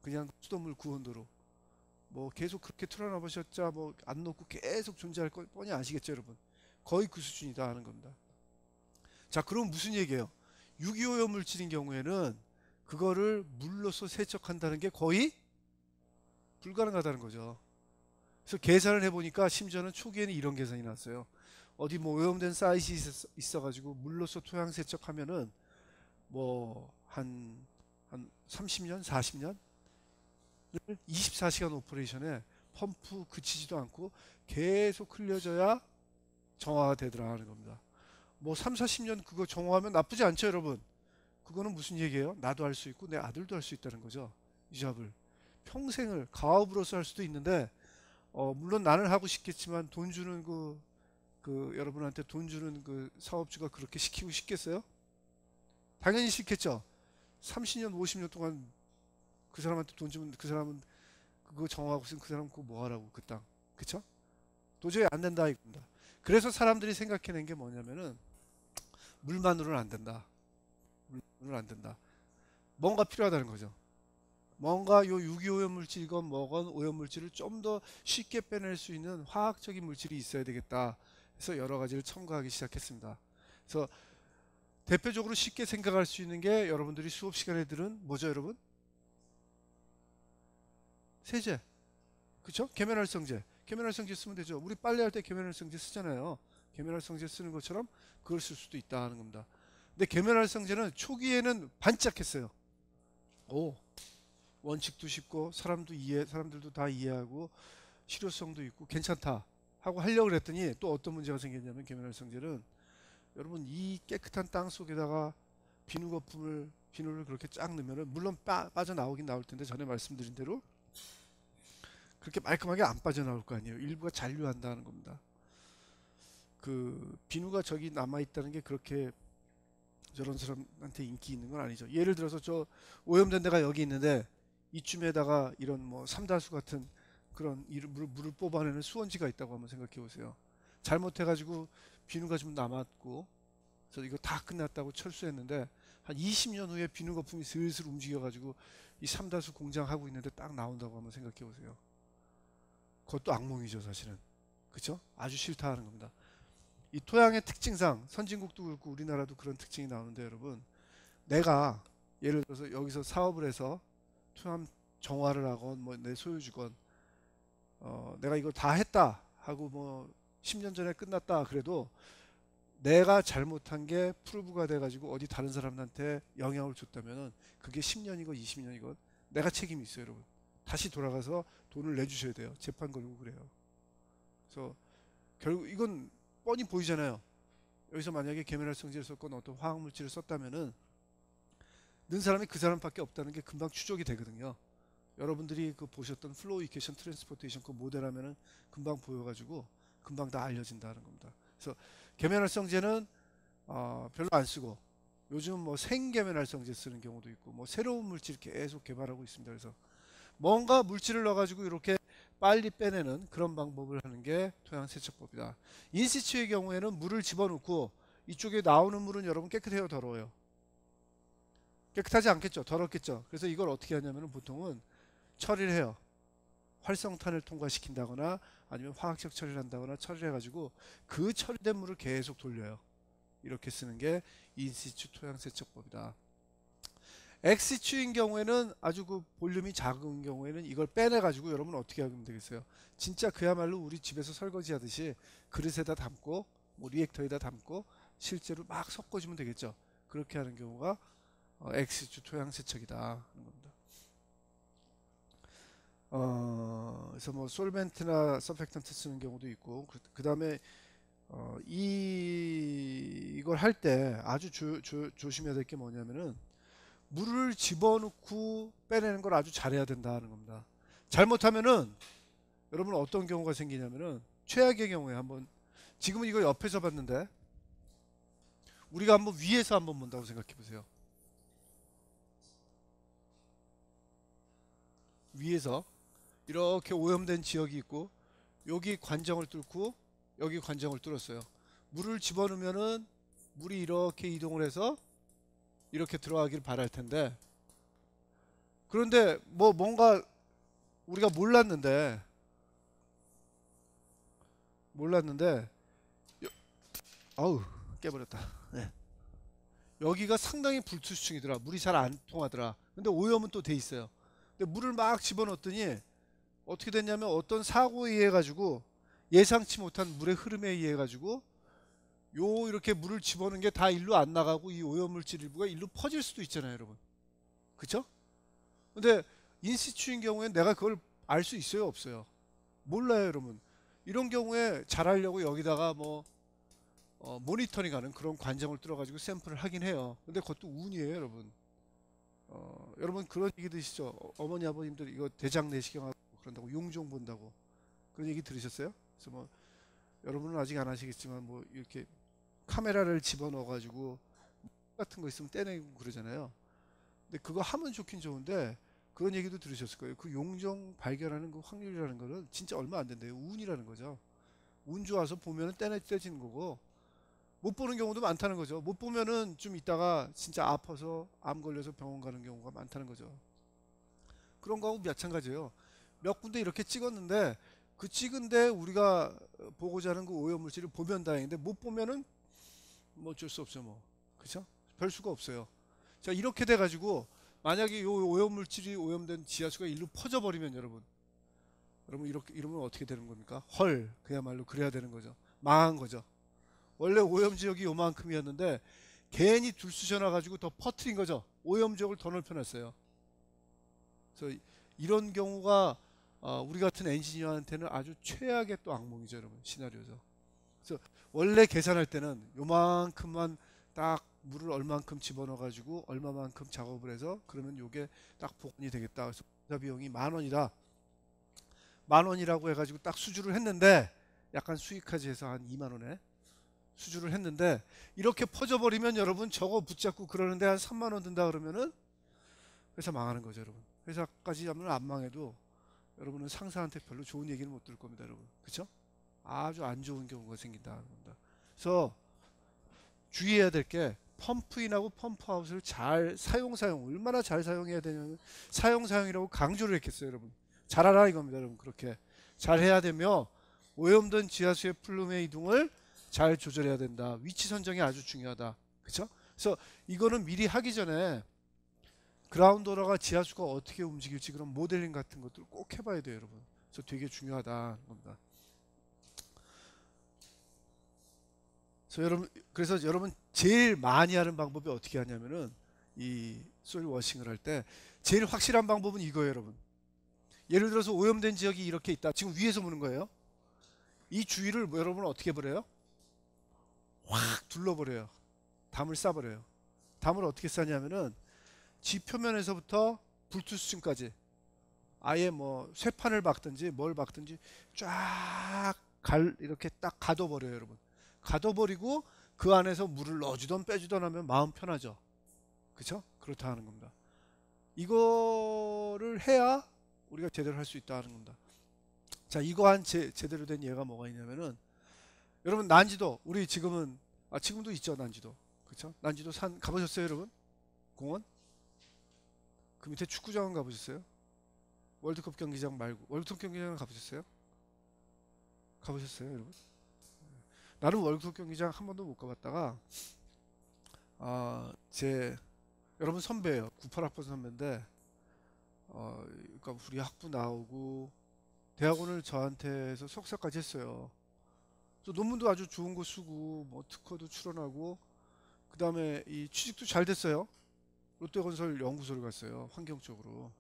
그냥 수돗물 구온도로 뭐 계속 그렇게 틀어놔 보셨자 뭐 안 녹고 계속 존재할 거 뻔히 아시겠죠, 여러분. 거의 그 수준이다 하는 겁니다. 자, 그럼 무슨 얘기예요? 유기오염 물질인 경우에는 그거를 물로서 세척한다는 게 거의 불가능하다는 거죠. 그래서 계산을 해보니까 심지어는 초기에는 이런 계산이 났어요. 어디 뭐 오염된 사이트이 있어가지고 물로서 토양 세척하면은 뭐 한 30년, 40년 24시간 오퍼레이션에 펌프 그치지도 않고 계속 흘려져야 정화가 되더라 하는 겁니다. 뭐 3, 40년 그거 정화하면 나쁘지 않죠, 여러분. 그거는 무슨 얘기예요? 나도 할 수 있고 내 아들도 할 수 있다는 거죠. 이 잡을 평생을 가업으로서 할 수도 있는데 물론 나는 하고 싶겠지만 돈 주는 그 여러분한테 돈 주는 그 사업주가 그렇게 시키고 싶겠어요? 당연히 싫겠죠. 30년, 50년 동안 그 사람한테 돈 주면 그 사람은 그거 정하고 있으면 그 사람 그거 뭐 하라고 그 땅. 그쵸? 도저히 안 된다 이겁니다. 그래서 사람들이 생각해낸 게 뭐냐면은 물만으로는 안 된다. 물만으로는 안 된다. 뭔가 필요하다는 거죠. 뭔가 요 유기오염 물질이건 뭐건 오염 물질을 좀 더 쉽게 빼낼 수 있는 화학적인 물질이 있어야 되겠다 해서 여러 가지를 첨가하기 시작했습니다. 그래서 대표적으로 쉽게 생각할 수 있는 게 여러분들이 수업 시간에 들은 뭐죠, 여러분? 세제. 그쵸? 계면활성제. 계면활성제 쓰면 되죠. 우리 빨래할 때 계면활성제 쓰잖아요. 계면활성제 쓰는 것처럼 그걸 쓸 수도 있다는 겁니다. 근데 계면활성제는 초기에는 반짝했어요. 오, 원칙도 쉽고 사람들도 다 이해하고 실효성도 있고 괜찮다 하고 하려고 그랬더니 또 어떤 문제가 생겼냐면 계면활성제는 여러분 이 깨끗한 땅 속에다가 비누를 그렇게 쫙 넣으면은 물론 빠져나오긴 나올 텐데 전에 말씀드린 대로 그렇게 말끔하게 안 빠져나올 거 아니에요. 일부가 잔류한다는 겁니다. 그 비누가 저기 남아있다는 게 그렇게 저런 사람한테 인기 있는 건 아니죠. 예를 들어서 저 오염된 데가 여기 있는데 이쯤에다가 이런 뭐 삼다수 같은 그런 물을 뽑아내는 수원지가 있다고 한번 생각해 보세요. 잘못해가지고 비누가 좀 남았고 그래서 이거 다 끝났다고 철수했는데 한 20년 후에 비누 거품이 슬슬 움직여가지고 이 삼다수 공장 하고 있는데 딱 나온다고 한번 생각해 보세요. 그것도 악몽이죠 사실은. 그쵸? 아주 싫다 하는 겁니다. 이 토양의 특징상 선진국도 그렇고 우리나라도 그런 특징이 나오는데 여러분 내가 예를 들어서 여기서 사업을 해서 토양 정화를 하건 뭐 내 소유주건 내가 이걸 다 했다 하고 뭐 10년 전에 끝났다 그래도 내가 잘못한 게 프루브가 돼가지고 어디 다른 사람한테 영향을 줬다면은 그게 10년이건 20년이건 내가 책임이 있어요 여러분. 다시 돌아가서 돈을 내주셔야 돼요. 재판 걸고 그래요. 그래서 결국 이건 뻔히 보이잖아요. 여기서 만약에 계면활성제를 썼거나 어떤 화학물질을 썼다면은 는 사람이 그 사람밖에 없다는 게 금방 추적이 되거든요. 여러분들이 그 보셨던 플로우 이퀘이션 트랜스포테이션 그 모델 하면은 금방 보여가지고 금방 다 알려진다는 겁니다. 그래서 계면활성제는 별로 안 쓰고 요즘 뭐 생계면활성제 쓰는 경우도 있고 뭐 새로운 물질 계속 개발하고 있습니다. 그래서 뭔가 물질을 넣어가지고 이렇게 빨리 빼내는 그런 방법을 하는 게 토양세척법이다. 인시추의 경우에는 물을 집어넣고 이쪽에 나오는 물은 여러분 깨끗해요, 더러워요? 깨끗하지 않겠죠, 더럽겠죠. 그래서 이걸 어떻게 하냐면 보통은 처리를 해요. 활성탄을 통과시킨다거나 아니면 화학적 처리를 한다거나 처리를 해가지고 그 처리된 물을 계속 돌려요. 이렇게 쓰는 게 인시추 토양세척법이다. 엑시추인 경우에는 아주 그 볼륨이 작은 경우에는 이걸 빼내가지고 여러분 어떻게 하면 되겠어요? 진짜 그야말로 우리 집에서 설거지 하듯이 그릇에다 담고 뭐 리액터에다 담고 실제로 막 섞어주면 되겠죠. 그렇게 하는 경우가 엑시추 토양세척이다 하는 겁니다. 그래서 뭐 솔벤트나 서펙턴트 쓰는 경우도 있고 그 다음에 이걸 할 때 아주 조심해야 될 게 뭐냐면은 물을 집어넣고 빼내는 걸 아주 잘해야 된다는 겁니다. 잘못하면은 여러분 어떤 경우가 생기냐면은 최악의 경우에 한번 지금은 이거 옆에서 봤는데 우리가 한번 위에서 한번 본다고 생각해 보세요. 위에서 이렇게 오염된 지역이 있고 여기 관정을 뚫고 여기 관정을 뚫었어요. 물을 집어넣으면은 물이 이렇게 이동을 해서 이렇게 들어가길 바랄 텐데 그런데 뭐 뭔가 우리가 몰랐는데 아우 깨버렸다. 네. 여기가 상당히 불투수층이더라. 물이 잘 안 통하더라. 근데 오염은 또 돼 있어요. 근데 물을 막 집어넣었더니 어떻게 됐냐면 어떤 사고에 의해 가지고 예상치 못한 물의 흐름에 의해 가지고 요 이렇게 물을 집어넣은 게 다 일로 안 나가고 이 오염물질 일부가 일로 퍼질 수도 있잖아요, 여러분. 그쵸? 근데 인시추인 경우엔 내가 그걸 알 수 있어요, 없어요? 몰라요, 여러분. 이런 경우에 잘하려고 여기다가 뭐 모니터링하는 그런 관정을 뚫어가지고 샘플을 하긴 해요. 근데 그것도 운이에요, 여러분. 여러분 그런 얘기 드시죠? 어머니 아버님들 이거 대장 내시경하고 그런다고 용종 본다고 그런 얘기 들으셨어요? 그래서 뭐 여러분은 아직 안 하시겠지만 뭐 이렇게 카메라를 집어넣어가지고 같은 거 있으면 떼내고 그러잖아요. 근데 그거 하면 좋긴 좋은데 그런 얘기도 들으셨을 거예요. 그 용종 발견하는 그 확률이라는 거는 진짜 얼마 안 된대요. 운이라는 거죠. 운 좋아서 보면은 떼지는 거고 못 보는 경우도 많다는 거죠. 못 보면은 좀 있다가 진짜 아파서 암 걸려서 병원 가는 경우가 많다는 거죠. 그런 거하고 마찬가지예요. 몇 군데 이렇게 찍었는데 그 찍은데 우리가 보고자 하는 그 오염물질을 보면 다행인데 못 보면은 뭐 어쩔 수 없죠 뭐. 그쵸? 별 수가 없어요. 자, 이렇게 돼 가지고 만약에 요 오염물질이 오염된 지하수가 일로 퍼져버리면 여러분 이렇게 이러면 어떻게 되는 겁니까? 헐, 그야말로 그래야 되는 거죠. 망한 거죠. 원래 오염 지역이 요만큼이었는데 괜히 둘쑤셔놔 가지고 더 퍼트린 거죠. 오염 지역을 더 넓혀놨어요. 그래서 이런 경우가 우리 같은 엔지니어한테는 아주 최악의 또 악몽이죠, 여러분. 시나리오죠. 그래서 원래 계산할 때는 요만큼만 딱 물을 얼만큼 집어넣어 가지고 얼마만큼 작업을 해서 그러면 요게 딱 복원이 되겠다. 그래서 공사 비용이 10,000원이다. 10,000원이라고 해가지고 딱 수주를 했는데 약간 수익까지 해서 한 20,000원에 수주를 했는데 이렇게 퍼져버리면 여러분 저거 붙잡고 그러는데 한 30,000원 든다 그러면은 회사 망하는 거죠, 여러분. 회사까지 하면 안 망해도 여러분은 상사한테 별로 좋은 얘기는 못 들을 겁니다, 여러분. 그쵸? 아주 안 좋은 경우가 생긴다는 겁니다. 그래서 주의해야 될 게 펌프인하고 펌프아웃을 잘 사용 얼마나 잘 사용해야 되냐면 사용이라고 강조를 했겠어요, 여러분. 잘하라 이겁니다, 여러분. 그렇게 잘 해야 되며 오염된 지하수의 플룸의 이동을 잘 조절해야 된다. 위치 선정이 아주 중요하다. 그쵸? 그래서 이거는 미리 하기 전에 그라운드 워터가 지하수가 어떻게 움직일지 그런 모델링 같은 것들 꼭 해봐야 돼요, 여러분. 그래서 되게 중요하다는 겁니다. 그래서 여러분 제일 많이 하는 방법이 어떻게 하냐면은 이 소일 워싱을 할 때 제일 확실한 방법은 이거예요, 여러분. 예를 들어서 오염된 지역이 이렇게 있다. 지금 위에서 보는 거예요. 이 주위를 뭐 여러분은 어떻게 버려요? 확 둘러버려요. 담을 싸버려요. 담을 어떻게 싸냐면은 지표면에서부터 불투수층까지 아예 뭐 쇠판을 박든지 뭘 박든지 쫙 이렇게 딱 가둬버려요, 여러분. 가둬버리고 그 안에서 물을 넣어주던 빼주던 하면 마음 편하죠. 그쵸? 그렇다 하는 겁니다. 이거를 해야 우리가 제대로 할 수 있다는 겁니다. 자, 이거 한 제대로 된 예가 뭐가 있냐면은 여러분 난지도 우리 지금은 지금도 있죠, 난지도. 그쵸? 난지도 산 가보셨어요, 여러분? 공원? 그 밑에 축구장은 가보셨어요? 월드컵 경기장 말고 월드컵 경기장은 가보셨어요? 가보셨어요, 여러분? 나는 월드컵 경기장 한 번도 못 가봤다가 제 여러분 선배예요. 98학번 선배인데 그러니까 우리 학부 나오고 대학원을 저한테서 석사까지 했어요. 그래서 논문도 아주 좋은 거 쓰고 뭐 특허도 출원하고 그 다음에 이 취직도 잘 됐어요. 롯데건설 연구소를 갔어요. 환경 쪽으로.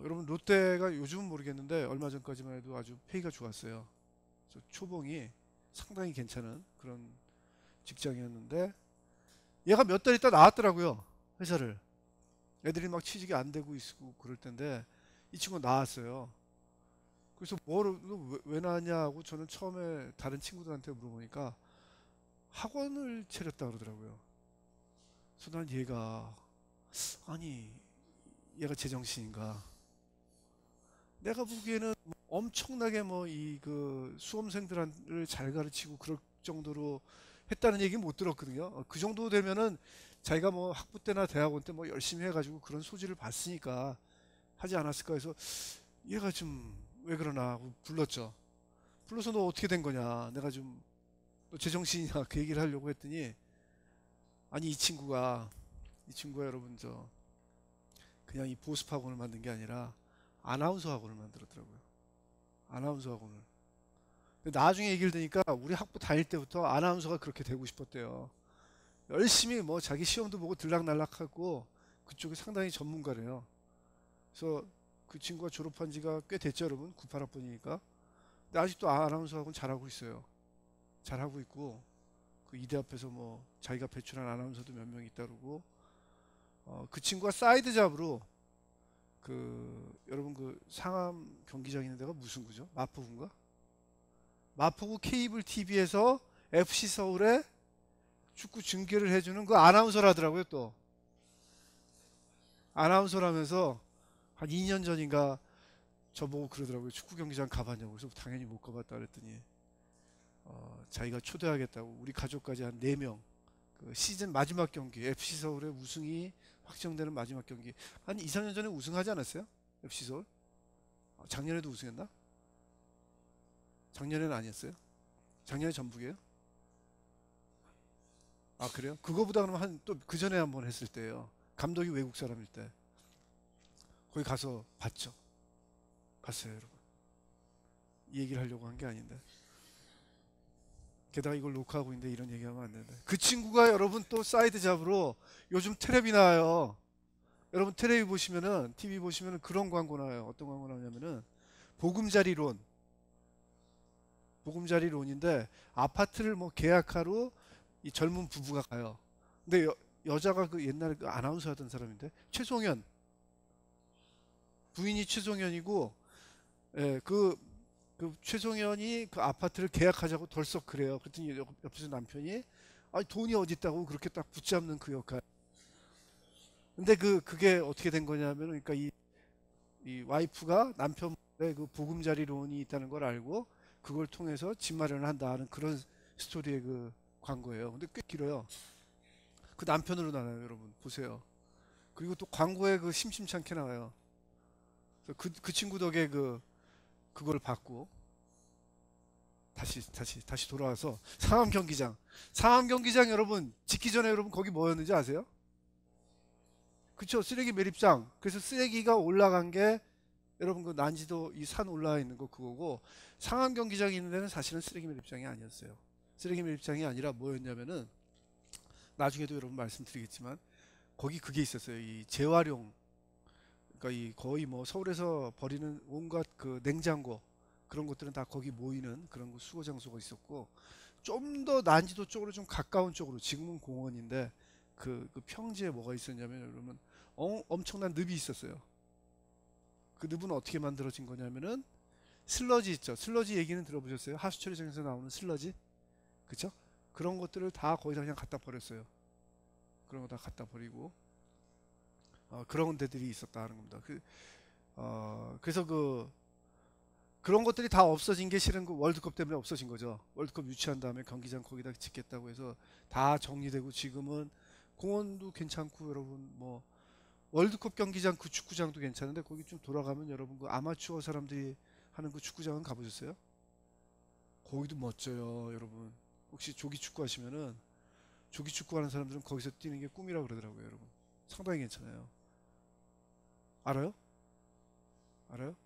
여러분 롯데가 요즘은 모르겠는데 얼마 전까지만 해도 아주 페이가 좋았어요. 그래서 초봉이 상당히 괜찮은 그런 직장이었는데 얘가 몇 달 있다 나왔더라고요. 회사를. 애들이 막 취직이 안 되고 있고 그럴 텐데 이 친구가 나왔어요. 그래서 왜 나왔냐 하고 저는 처음에 다른 친구들한테 물어보니까 학원을 차렸다 그러더라고요. 그래서 난 아니 얘가 제정신인가. 내가 보기에는 뭐 엄청나게 뭐 이 그 수험생들을 잘 가르치고 그럴 정도로 했다는 얘기 못 들었거든요. 그 정도 되면은 자기가 뭐 학부 때나 대학원 때 뭐 열심히 해가지고 그런 소지를 봤으니까 하지 않았을까 해서 얘가 좀 왜 그러나 하고 불렀죠. 불러서 너 어떻게 된 거냐. 내가 좀 너 제정신이냐 그 얘기를 하려고 했더니 아니 이 친구가 여러분 그냥 이 보습 학원을 만든 게 아니라 아나운서 학원을 만들었더라고요. 아나운서 학원을. 근데 나중에 얘기를 들으니까 우리 학부 다닐 때부터 아나운서가 그렇게 되고 싶었대요. 열심히 뭐 자기 시험도 보고 들락날락하고 그쪽이 상당히 전문가래요. 그래서 그 친구가 졸업한 지가 꽤 됐죠, 여러분. 98학번이니까. 근데 아직도 아나운서 학원 잘하고 있어요. 잘하고 있고 그 이대 앞에서 뭐 자기가 배출한 아나운서도 몇 명 있다 그러고 그 친구가 사이드 잡으로 여러분 그 상암 경기장 있는 데가 무슨 구죠? 마포구인가? 마포구 케이블 TV에서 FC 서울에 축구 중계를 해주는 그 아나운서라더라고요. 또 아나운서라면서 한 2년 전인가 저보고 그러더라고요. 축구 경기장 가봤냐고. 그래서 당연히 못 가봤다 그랬더니 자기가 초대하겠다고 우리 가족까지 한 4명 그 시즌 마지막 경기 FC 서울의 우승이 확정되는 마지막 경기 한 2, 3년 전에 우승하지 않았어요? FC 서울? 작년에도 우승했나? 작년에는 아니었어요? 작년에 전북이에요? 아 그래요? 그거보다 그러면 한 또 그 전에 한번 했을 때예요. 감독이 외국 사람일 때 거기 가서 봤죠. 봤어요, 여러분. 이 얘기를 하려고 한 게 아닌데. 게다가 이걸 녹화하고 있는데 이런 얘기하면 안 되는데. 그 친구가 여러분 또 사이드 잡으로 요즘 텔레비 나와요. 여러분 텔레비 보시면은 TV 보시면은 그런 광고 나와요. 어떤 광고 나오냐면은 보금자리론. 보금자리론인데 아파트를 뭐 계약하러 이 젊은 부부가 가요. 근데 여자가 그 옛날에 그 아나운서 하던 사람인데 최송현 부인이 최송현이고 예, 그 최송현이 그 아파트를 계약하자고 덜썩 그래요. 그랬더니 옆에서 남편이 아니 돈이 어디 있다고 그렇게 딱 붙잡는 그 역할. 근데 그게 어떻게 된 거냐면 그러니까 이 와이프가 남편의 그 보금자리론이 있다는 걸 알고 그걸 통해서 집 마련을 한다 하는 그런 스토리의 그 광고예요. 근데 꽤 길어요. 그 남편으로 나와요, 여러분. 보세요. 그리고 또 광고에 그 심심찮게 나와요. 그래서 그 친구 덕에 그걸 받고 다시 돌아와서 상암 경기장. 상암 경기장 여러분 짓기 전에 여러분 거기 뭐였는지 아세요? 그쵸? 쓰레기 매립장. 그래서 쓰레기가 올라간 게 여러분 그 난지도 이 산 올라와 있는 거 그거고 상암 경기장이 있는 데는 사실은 쓰레기 매립장이 아니었어요. 쓰레기 매립장이 아니라 뭐였냐면은 나중에도 여러분 말씀드리겠지만 거기 그게 있었어요. 이 재활용 그러니까 이 거의 뭐 서울에서 버리는 온갖 그 냉장고 그런 것들은 다 거기 모이는 그런 거 수거 장소가 있었고 좀 더 난지도 쪽으로 좀 가까운 쪽으로 지금은 공원인데 그 평지에 뭐가 있었냐면 여러분 엄청난 늪이 있었어요. 그 늪은 어떻게 만들어진 거냐면은 슬러지 있죠. 슬러지 얘기는 들어보셨어요? 하수 처리장에서 나오는 슬러지, 그쵸? 그런 것들을 다 거기다 그냥 갖다 버렸어요. 그런 거 다 갖다 버리고 그런 데들이 있었다는 겁니다. 그래서 그런 것들이 다 없어진 게 실은 그 월드컵 때문에 없어진 거죠. 월드컵 유치한 다음에 경기장 거기다 짓겠다고 해서 다 정리되고 지금은 공원도 괜찮고 여러분 뭐 월드컵 경기장 그 축구장도 괜찮은데 거기 좀 돌아가면 여러분 그 아마추어 사람들이 하는 그 축구장은 가보셨어요? 거기도 멋져요, 여러분. 혹시 조기 축구 하시면은 조기 축구 하는 사람들은 거기서 뛰는 게 꿈이라 그러더라고요, 여러분. 상당히 괜찮아요. 알아요? 알아요?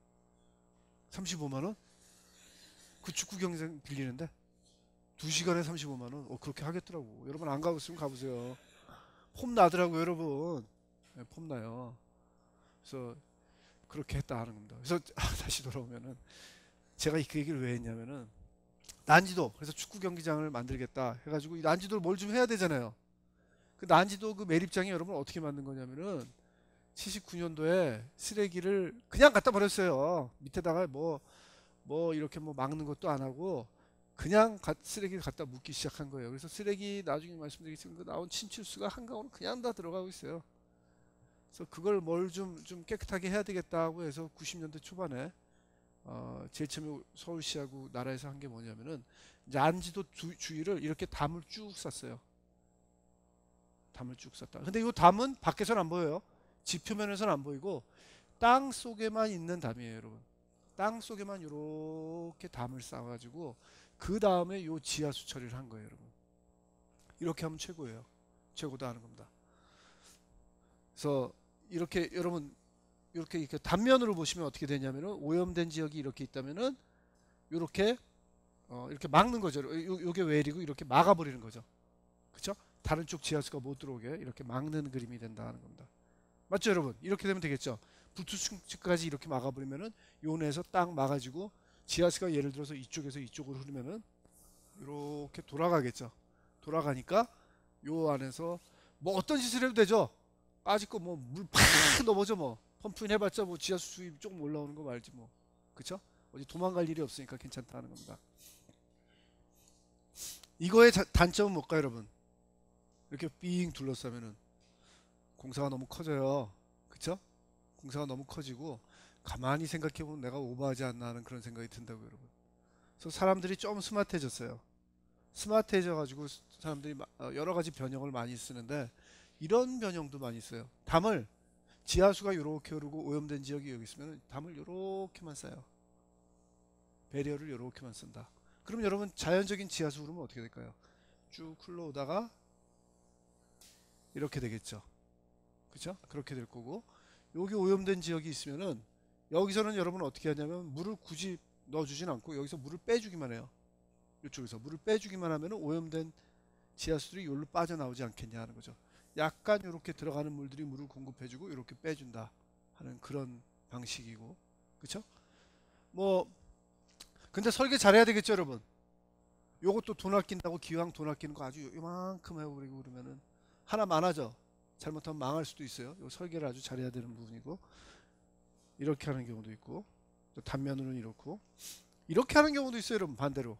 35만 원? 그 축구 경기장 빌리는데 2시간에 35만 원? 그렇게 하겠더라고. 여러분 안 가보시면 가보세요. 폼 나더라고요, 여러분. 네, 폼 나요. 그래서 그렇게 했다 하는 겁니다. 그래서 다시 돌아오면은 제가 그 얘기를 왜 했냐면은 난지도 그래서 축구 경기장을 만들겠다 해가지고 이 난지도를 뭘 좀 해야 되잖아요. 그 난지도 그 매립장이 여러분 어떻게 만든 거냐면은 79년도에 쓰레기를 그냥 갖다 버렸어요. 밑에다가 뭐 이렇게 뭐 막는 것도 안 하고 그냥 쓰레기를 갖다 묻기 시작한 거예요. 그래서 쓰레기 나중에 말씀드리겠지만 그 나온 침출수가 한강으로 그냥 다 들어가고 있어요. 그래서 그걸 뭘 좀 깨끗하게 해야 되겠다고 해서 90년대 초반에 제일 처음에 서울시하고 나라에서 한 게 뭐냐면은 난지도 주위를 이렇게 담을 쭉 쌌어요. 담을 쭉 쌌다. 근데 이 담은 밖에서는 안 보여요. 지 표면에서는 안 보이고 땅 속에만 있는 담이에요, 여러분. 땅 속에만 이렇게 담을 쌓아가지고 그 다음에 요 지하수 처리를 한 거예요, 여러분. 이렇게 하면 최고예요. 최고다 하는 겁니다. 그래서 이렇게 여러분 이렇게 단면으로 보시면 어떻게 되냐면은 오염된 지역이 이렇게 있다면은 이렇게 이렇게 막는 거죠. 요게 웰이고 이렇게 막아버리는 거죠. 그렇죠? 다른 쪽 지하수가 못 들어오게 이렇게 막는 그림이 된다 하는 겁니다. 맞죠, 여러분? 이렇게 되면 되겠죠. 불투층까지 이렇게 막아버리면은 요내에서 딱 막아지고 지하수가 예를 들어서 이쪽에서 이쪽으로 흐르면은 이렇게 돌아가겠죠. 돌아가니까 요 안에서 뭐 어떤 짓을 해도 되죠. 아직도 뭐 물 팍 넘어져 뭐 펌프인 해봤자 뭐 지하수 수입 조금 올라오는 거 말지 뭐. 그쵸? 어디 도망갈 일이 없으니까 괜찮다는 겁니다. 이거의 단점은 뭘까 여러분? 이렇게 삥 둘러싸면은 공사가 너무 커져요. 그쵸? 공사가 너무 커지고 가만히 생각해보면 내가 오버하지 않나 하는 그런 생각이 든다고요, 여러분. 그래서 사람들이 좀 스마트해졌어요. 스마트해져가지고 사람들이 여러 가지 변형을 많이 쓰는데 이런 변형도 많이 써요. 담을 지하수가 이렇게 흐르고 오염된 지역이 여기 있으면 담을 이렇게만 쌓아요. 배리어를 이렇게만 쓴다. 그럼 여러분 자연적인 지하수 흐르면 어떻게 될까요? 쭉 흘러오다가 이렇게 되겠죠. 그쵸? 그렇게 될 거고, 여기 오염된 지역이 있으면은 여기서는 여러분 어떻게 하냐면 물을 굳이 넣어주진 않고 여기서 물을 빼주기만 해요. 이쪽에서 물을 빼주기만 하면 오염된 지하수들이 여기로 빠져나오지 않겠냐 하는 거죠. 약간 이렇게 들어가는 물들이 물을 공급해주고 이렇게 빼준다 하는 그런 방식이고, 그쵸? 뭐 근데 설계 잘해야 되겠죠 여러분. 요것도 돈 아낀다고 기왕 돈 아끼는 거 아주 요만큼 해버리고 그러면은 하나 많아져. 잘못하면 망할 수도 있어요. 요 설계를 아주 잘해야 되는 부분이고, 이렇게 하는 경우도 있고, 또 단면으로는 이렇고, 이렇게 하는 경우도 있어요 여러분. 반대로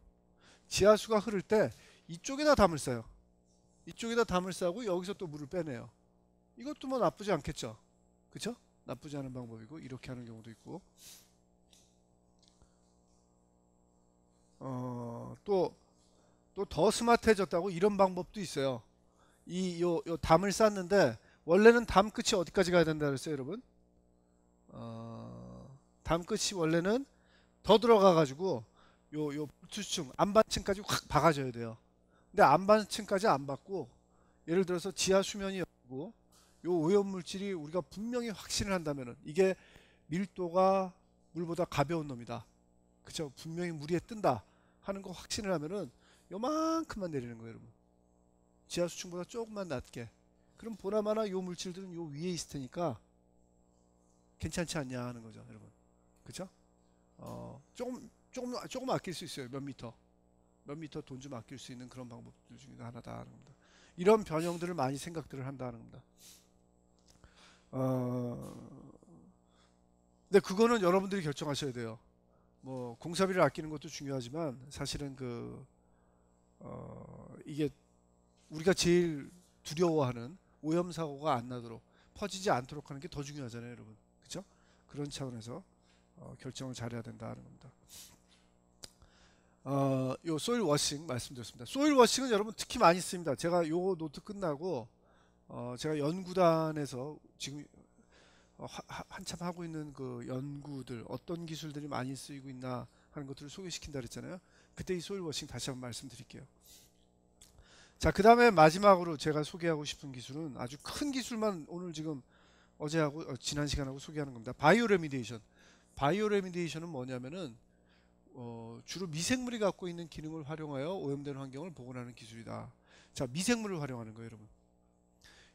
지하수가 흐를 때 이쪽에다 담을 싸요. 이쪽에다 담을 싸고 여기서 또 물을 빼내요. 이것도 뭐 나쁘지 않겠죠. 그쵸? 나쁘지 않은 방법이고, 이렇게 하는 경우도 있고, 또 더 스마트해졌다고 이런 방법도 있어요. 요 담을 쌌는데 원래는 담 끝이 어디까지 가야 된다 그랬어요 여러분? 담 끝이 원래는 더 들어가 가지고 요 볼트층 안반층까지 확 박아줘야 돼요. 근데 안반층까지 안 받고, 예를 들어서 지하 수면이 열고 요 오염물질이 우리가 분명히 확신을 한다면은 이게 밀도가 물보다 가벼운 놈이다. 그쵸? 분명히 물 위에 뜬다 하는 거 확신을 하면은 요만큼만 내리는 거예요 여러분. 지하 수층보다 조금만 낮게. 그럼 보나마나 요 물질들은 요 위에 있을 테니까 괜찮지 않냐 하는 거죠 여러분. 그쵸? 조금 아낄 수 있어요. 몇 미터 돈 좀 아낄 수 있는 그런 방법들 중에 하나다 하는 겁니다. 이런 변형들을 많이 생각들을 한다는 겁니다. 근데 그거는 여러분들이 결정하셔야 돼요. 뭐 공사비를 아끼는 것도 중요하지만 사실은 이게 우리가 제일 두려워하는 오염 사고가 안 나도록, 퍼지지 않도록 하는 게 더 중요하잖아요 여러분. 그쵸? 그런 차원에서 결정을 잘해야 된다는 겁니다. 요 소일 워싱 말씀드렸습니다. 소일 워싱은 여러분 특히 많이 씁니다. 제가 요 노트 끝나고 제가 연구단에서 지금 한참 하고 있는 그 연구들, 어떤 기술들이 많이 쓰이고 있나 하는 것들을 소개시킨다 그랬잖아요. 그때 이 소일 워싱 다시 한번 말씀드릴게요. 자, 그 다음에 마지막으로 제가 소개하고 싶은 기술은 아주 큰 기술만 오늘 지금 어제하고 지난 시간하고 소개하는 겁니다. 바이오 레미디에이션. 바이오 레미디에이션은 뭐냐면은 주로 미생물이 갖고 있는 기능을 활용하여 오염된 환경을 복원하는 기술이다. 자, 미생물을 활용하는 거예요 여러분.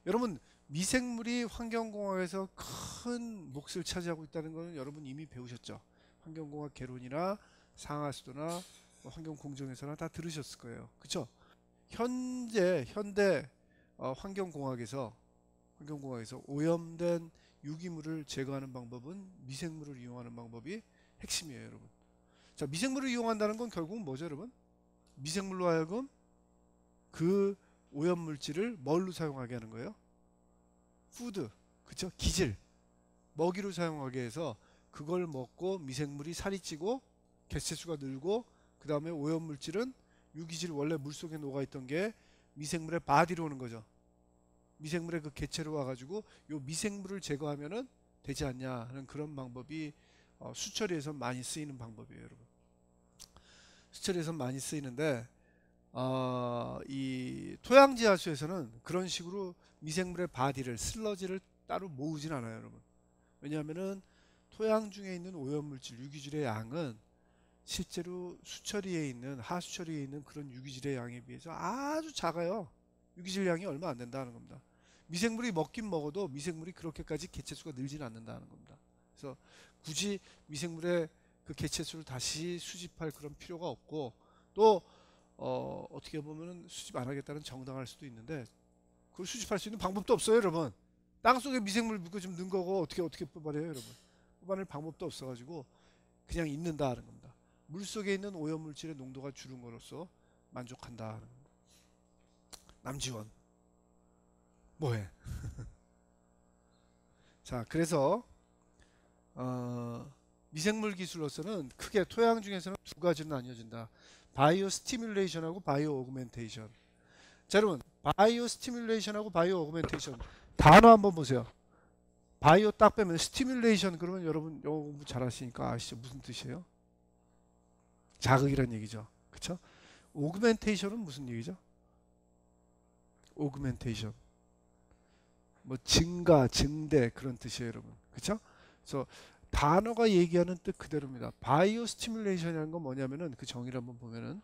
여러분 미생물이 환경공학에서 큰 몫을 차지하고 있다는 것은 여러분 이미 배우셨죠. 환경공학 개론이나 상하수도나 환경공정에서나 다 들으셨을 거예요. 그쵸? 현대 환경공학에서 오염된 유기물을 제거하는 방법은 미생물을 이용하는 방법이 핵심이에요 여러분. 자, 미생물을 이용한다는 건 결국은 뭐죠 여러분? 미생물로 하여금 그 오염물질을 뭘로 사용하게 하는 거예요? 푸드, 그쵸? 기질, 먹이로 사용하게 해서 그걸 먹고 미생물이 살이 찌고 개체수가 늘고, 그 다음에 오염물질은 유기질 원래 물속에 녹아있던 게 미생물의 바디로 오는 거죠. 미생물의 그 개체로 와가지고 요 미생물을 제거하면은 되지 않냐 하는 그런 방법이 수처리에서 많이 쓰이는 방법이에요 여러분. 수처리에서 많이 쓰이는데 이 토양지하수에서는 그런 식으로 미생물의 바디를, 슬러지를 따로 모으진 않아요 여러분. 왜냐하면은 토양 중에 있는 오염물질, 유기질의 양은 실제로 수처리에 있는, 하수처리에 있는 그런 유기질의 양에 비해서 아주 작아요. 유기질 양이 얼마 안 된다는 겁니다. 미생물이 먹긴 먹어도 미생물이 그렇게까지 개체수가 늘진 않는다는 겁니다. 그래서 굳이 미생물의 그 개체수를 다시 수집할 그런 필요가 없고, 또 어떻게 보면은 수집 안 하겠다는 정당할 수도 있는데 그걸 수집할 수 있는 방법도 없어요 여러분. 땅속에 미생물 묻고 좀 넣은 거고 어떻게 뽑아내요 여러분. 뽑아낼 방법도 없어가지고 그냥 있는다 하는 겁니다. 물속에 있는 오염물질의 농도가 줄은 거로서 만족한다 하는 겁니다. 남지원 뭐해? 자, 그래서 미생물 기술로서는 크게 토양 중에서는 두 가지로 나뉘어진다. 바이오 스티뮬레이션하고 바이오 오그멘테이션. 자, 여러분 바이오 스티뮬레이션하고 바이오 오그멘테이션 단어 한번 보세요. 바이오 딱 빼면 스티뮬레이션 그러면 여러분 영어 공부 잘하시니까 아시죠? 무슨 뜻이에요? 자극이란 얘기죠. 그쵸? 오그멘테이션은 무슨 얘기죠? 오그멘테이션. 뭐 증가, 증대 그런 뜻이에요, 여러분. 그쵸? 그래서 단어가 얘기하는 뜻 그대로입니다. 바이오 스티뮬레이션이라는 건 뭐냐면은 그 정의를 한번 보면은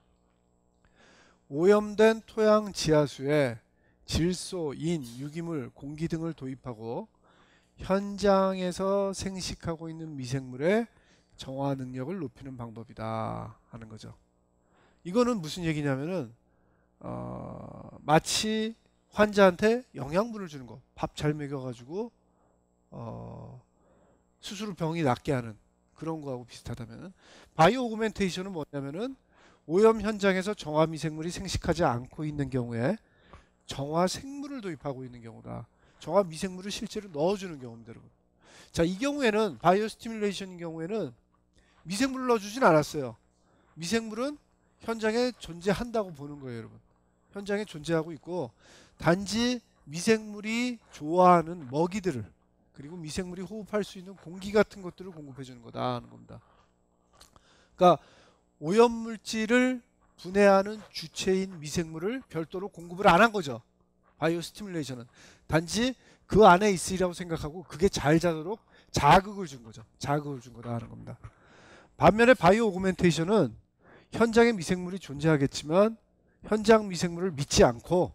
오염된 토양 지하수에 질소, 인, 유기물, 공기 등을 도입하고 현장에서 생식하고 있는 미생물의 정화 능력을 높이는 방법이다 하는 거죠. 이거는 무슨 얘기냐면은 마치 환자한테 영양분을 주는 거, 밥 잘 먹여가지고 스스로 병이 낫게 하는 그런 거하고 비슷하다면, 바이오 오그멘테이션은 뭐냐면은 오염 현장에서 정화 미생물이 생식하지 않고 있는 경우에 정화 생물을 도입하고 있는 경우다. 정화 미생물을 실제로 넣어주는 경우입니다, 여러분. 자, 이 경우에는 바이오 스티뮬레이션인 경우에는 미생물을 넣어주진 않았어요. 미생물은 현장에 존재한다고 보는 거예요, 여러분. 현장에 존재하고 있고 단지 미생물이 좋아하는 먹이들을, 그리고 미생물이 호흡할 수 있는 공기 같은 것들을 공급해 주는 거다 하는 겁니다. 그러니까 오염물질을 분해하는 주체인 미생물을 별도로 공급을 안 한 거죠. 바이오 스티뮬레이션은 단지 그 안에 있으리라고 생각하고 그게 잘 자도록 자극을 준 거죠. 자극을 준 거다 하는 겁니다. 반면에 바이오 오그멘테이션은 현장에 미생물이 존재하겠지만 현장 미생물을 믿지 않고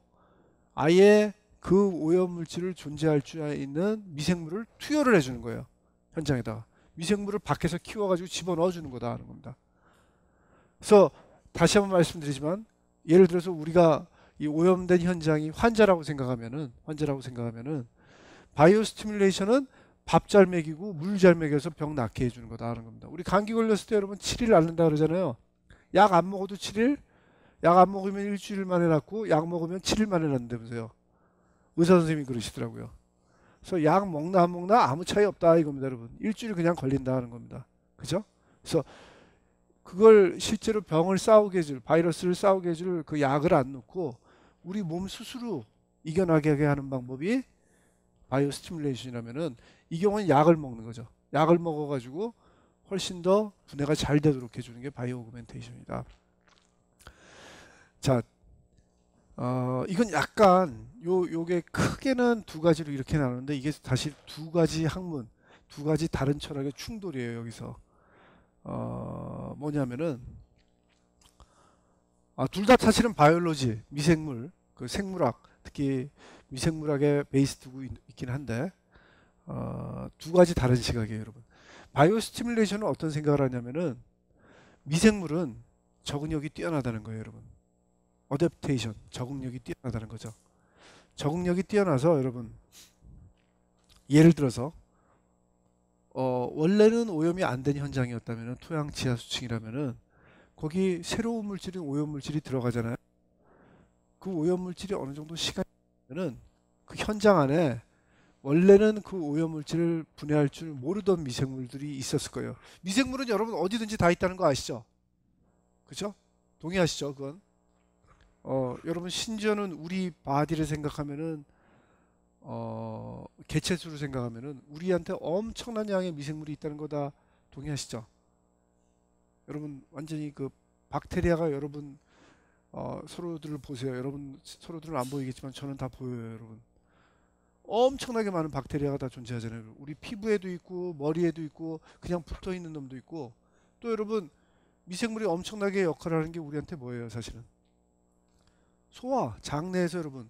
아예 그 오염물질을 존재할 줄 있는 미생물을 투여를 해주는 거예요. 현장에다가 미생물을 밖에서 키워가지고 집어넣어 주는 거다 하는 겁니다. 그래서 다시 한번 말씀드리지만, 예를 들어서 우리가 이 오염된 현장이 환자라고 생각하면은 바이오 스티뮬레이션은 밥 잘 먹이고 물 잘 먹여서 병 낫게 해주는 거다 하는 겁니다. 우리 감기 걸렸을 때 여러분 7일 앓는다 그러잖아요. 약 안 먹어도 7일, 약 안 먹으면 일주일 만에 낫고 약 먹으면 7일 만에 낫는다면서요. 의사 선생님이 그러시더라고요. 그래서 약 먹나 안 먹나 아무 차이 없다 이겁니다, 여러분. 일주일 그냥 걸린다 하는 겁니다. 그죠? 그래서 그걸 실제로 병을 싸우게 해줄, 바이러스를 싸우게 해줄 그 약을 안 넣고 우리 몸 스스로 이겨나게 하는 방법이 바이오 스티뮬레이션이라면은, 이 경우는 약을 먹는 거죠. 약을 먹어가지고 훨씬 더 분해가 잘 되도록 해주는 게 바이오 오그멘테이션이다. 자, 이건 약간 요게 크게는 두 가지로 이렇게 나누는데, 이게 사실 두 가지 학문, 두 가지 다른 철학의 충돌이에요. 여기서 뭐냐면은 둘 다 사실은 바이올로지, 미생물, 그 생물학, 특히 미생물학에 베이스 두고 있긴 한데 두 가지 다른 시각이에요, 여러분. 바이오 스티뮬레이션은 어떤 생각을 하냐면은 미생물은 적응력이 뛰어나다는 거예요, 여러분. 어댑테이션, 적응력이 뛰어나다는 거죠. 적응력이 뛰어나서 여러분, 예를 들어서 원래는 오염이 안 된 현장이었다면, 토양 지하수층이라면은 거기 새로운 물질인 오염물질이 들어가잖아요. 그 오염물질이 어느 정도 시간이 지나면은 그 현장 안에 원래는 그 오염물질을 분해할 줄 모르던 미생물들이 있었을 거예요. 미생물은 여러분 어디든지 다 있다는 거 아시죠? 그렇죠? 동의하시죠? 그건 여러분, 심지어는 우리 바디를 생각하면은 개체수를 생각하면은 우리한테 엄청난 양의 미생물이 있다는 거 다 동의하시죠? 여러분 완전히 그 박테리아가, 여러분 서로들을 보세요. 여러분 서로들은 안 보이겠지만 저는 다 보여요, 여러분. 엄청나게 많은 박테리아가 다 존재하잖아요. 우리 피부에도 있고 머리에도 있고 그냥 붙어 있는 놈도 있고, 또 여러분 미생물이 엄청나게 역할을 하는 게 우리한테 뭐예요, 사실은? 소화, 장내에서 여러분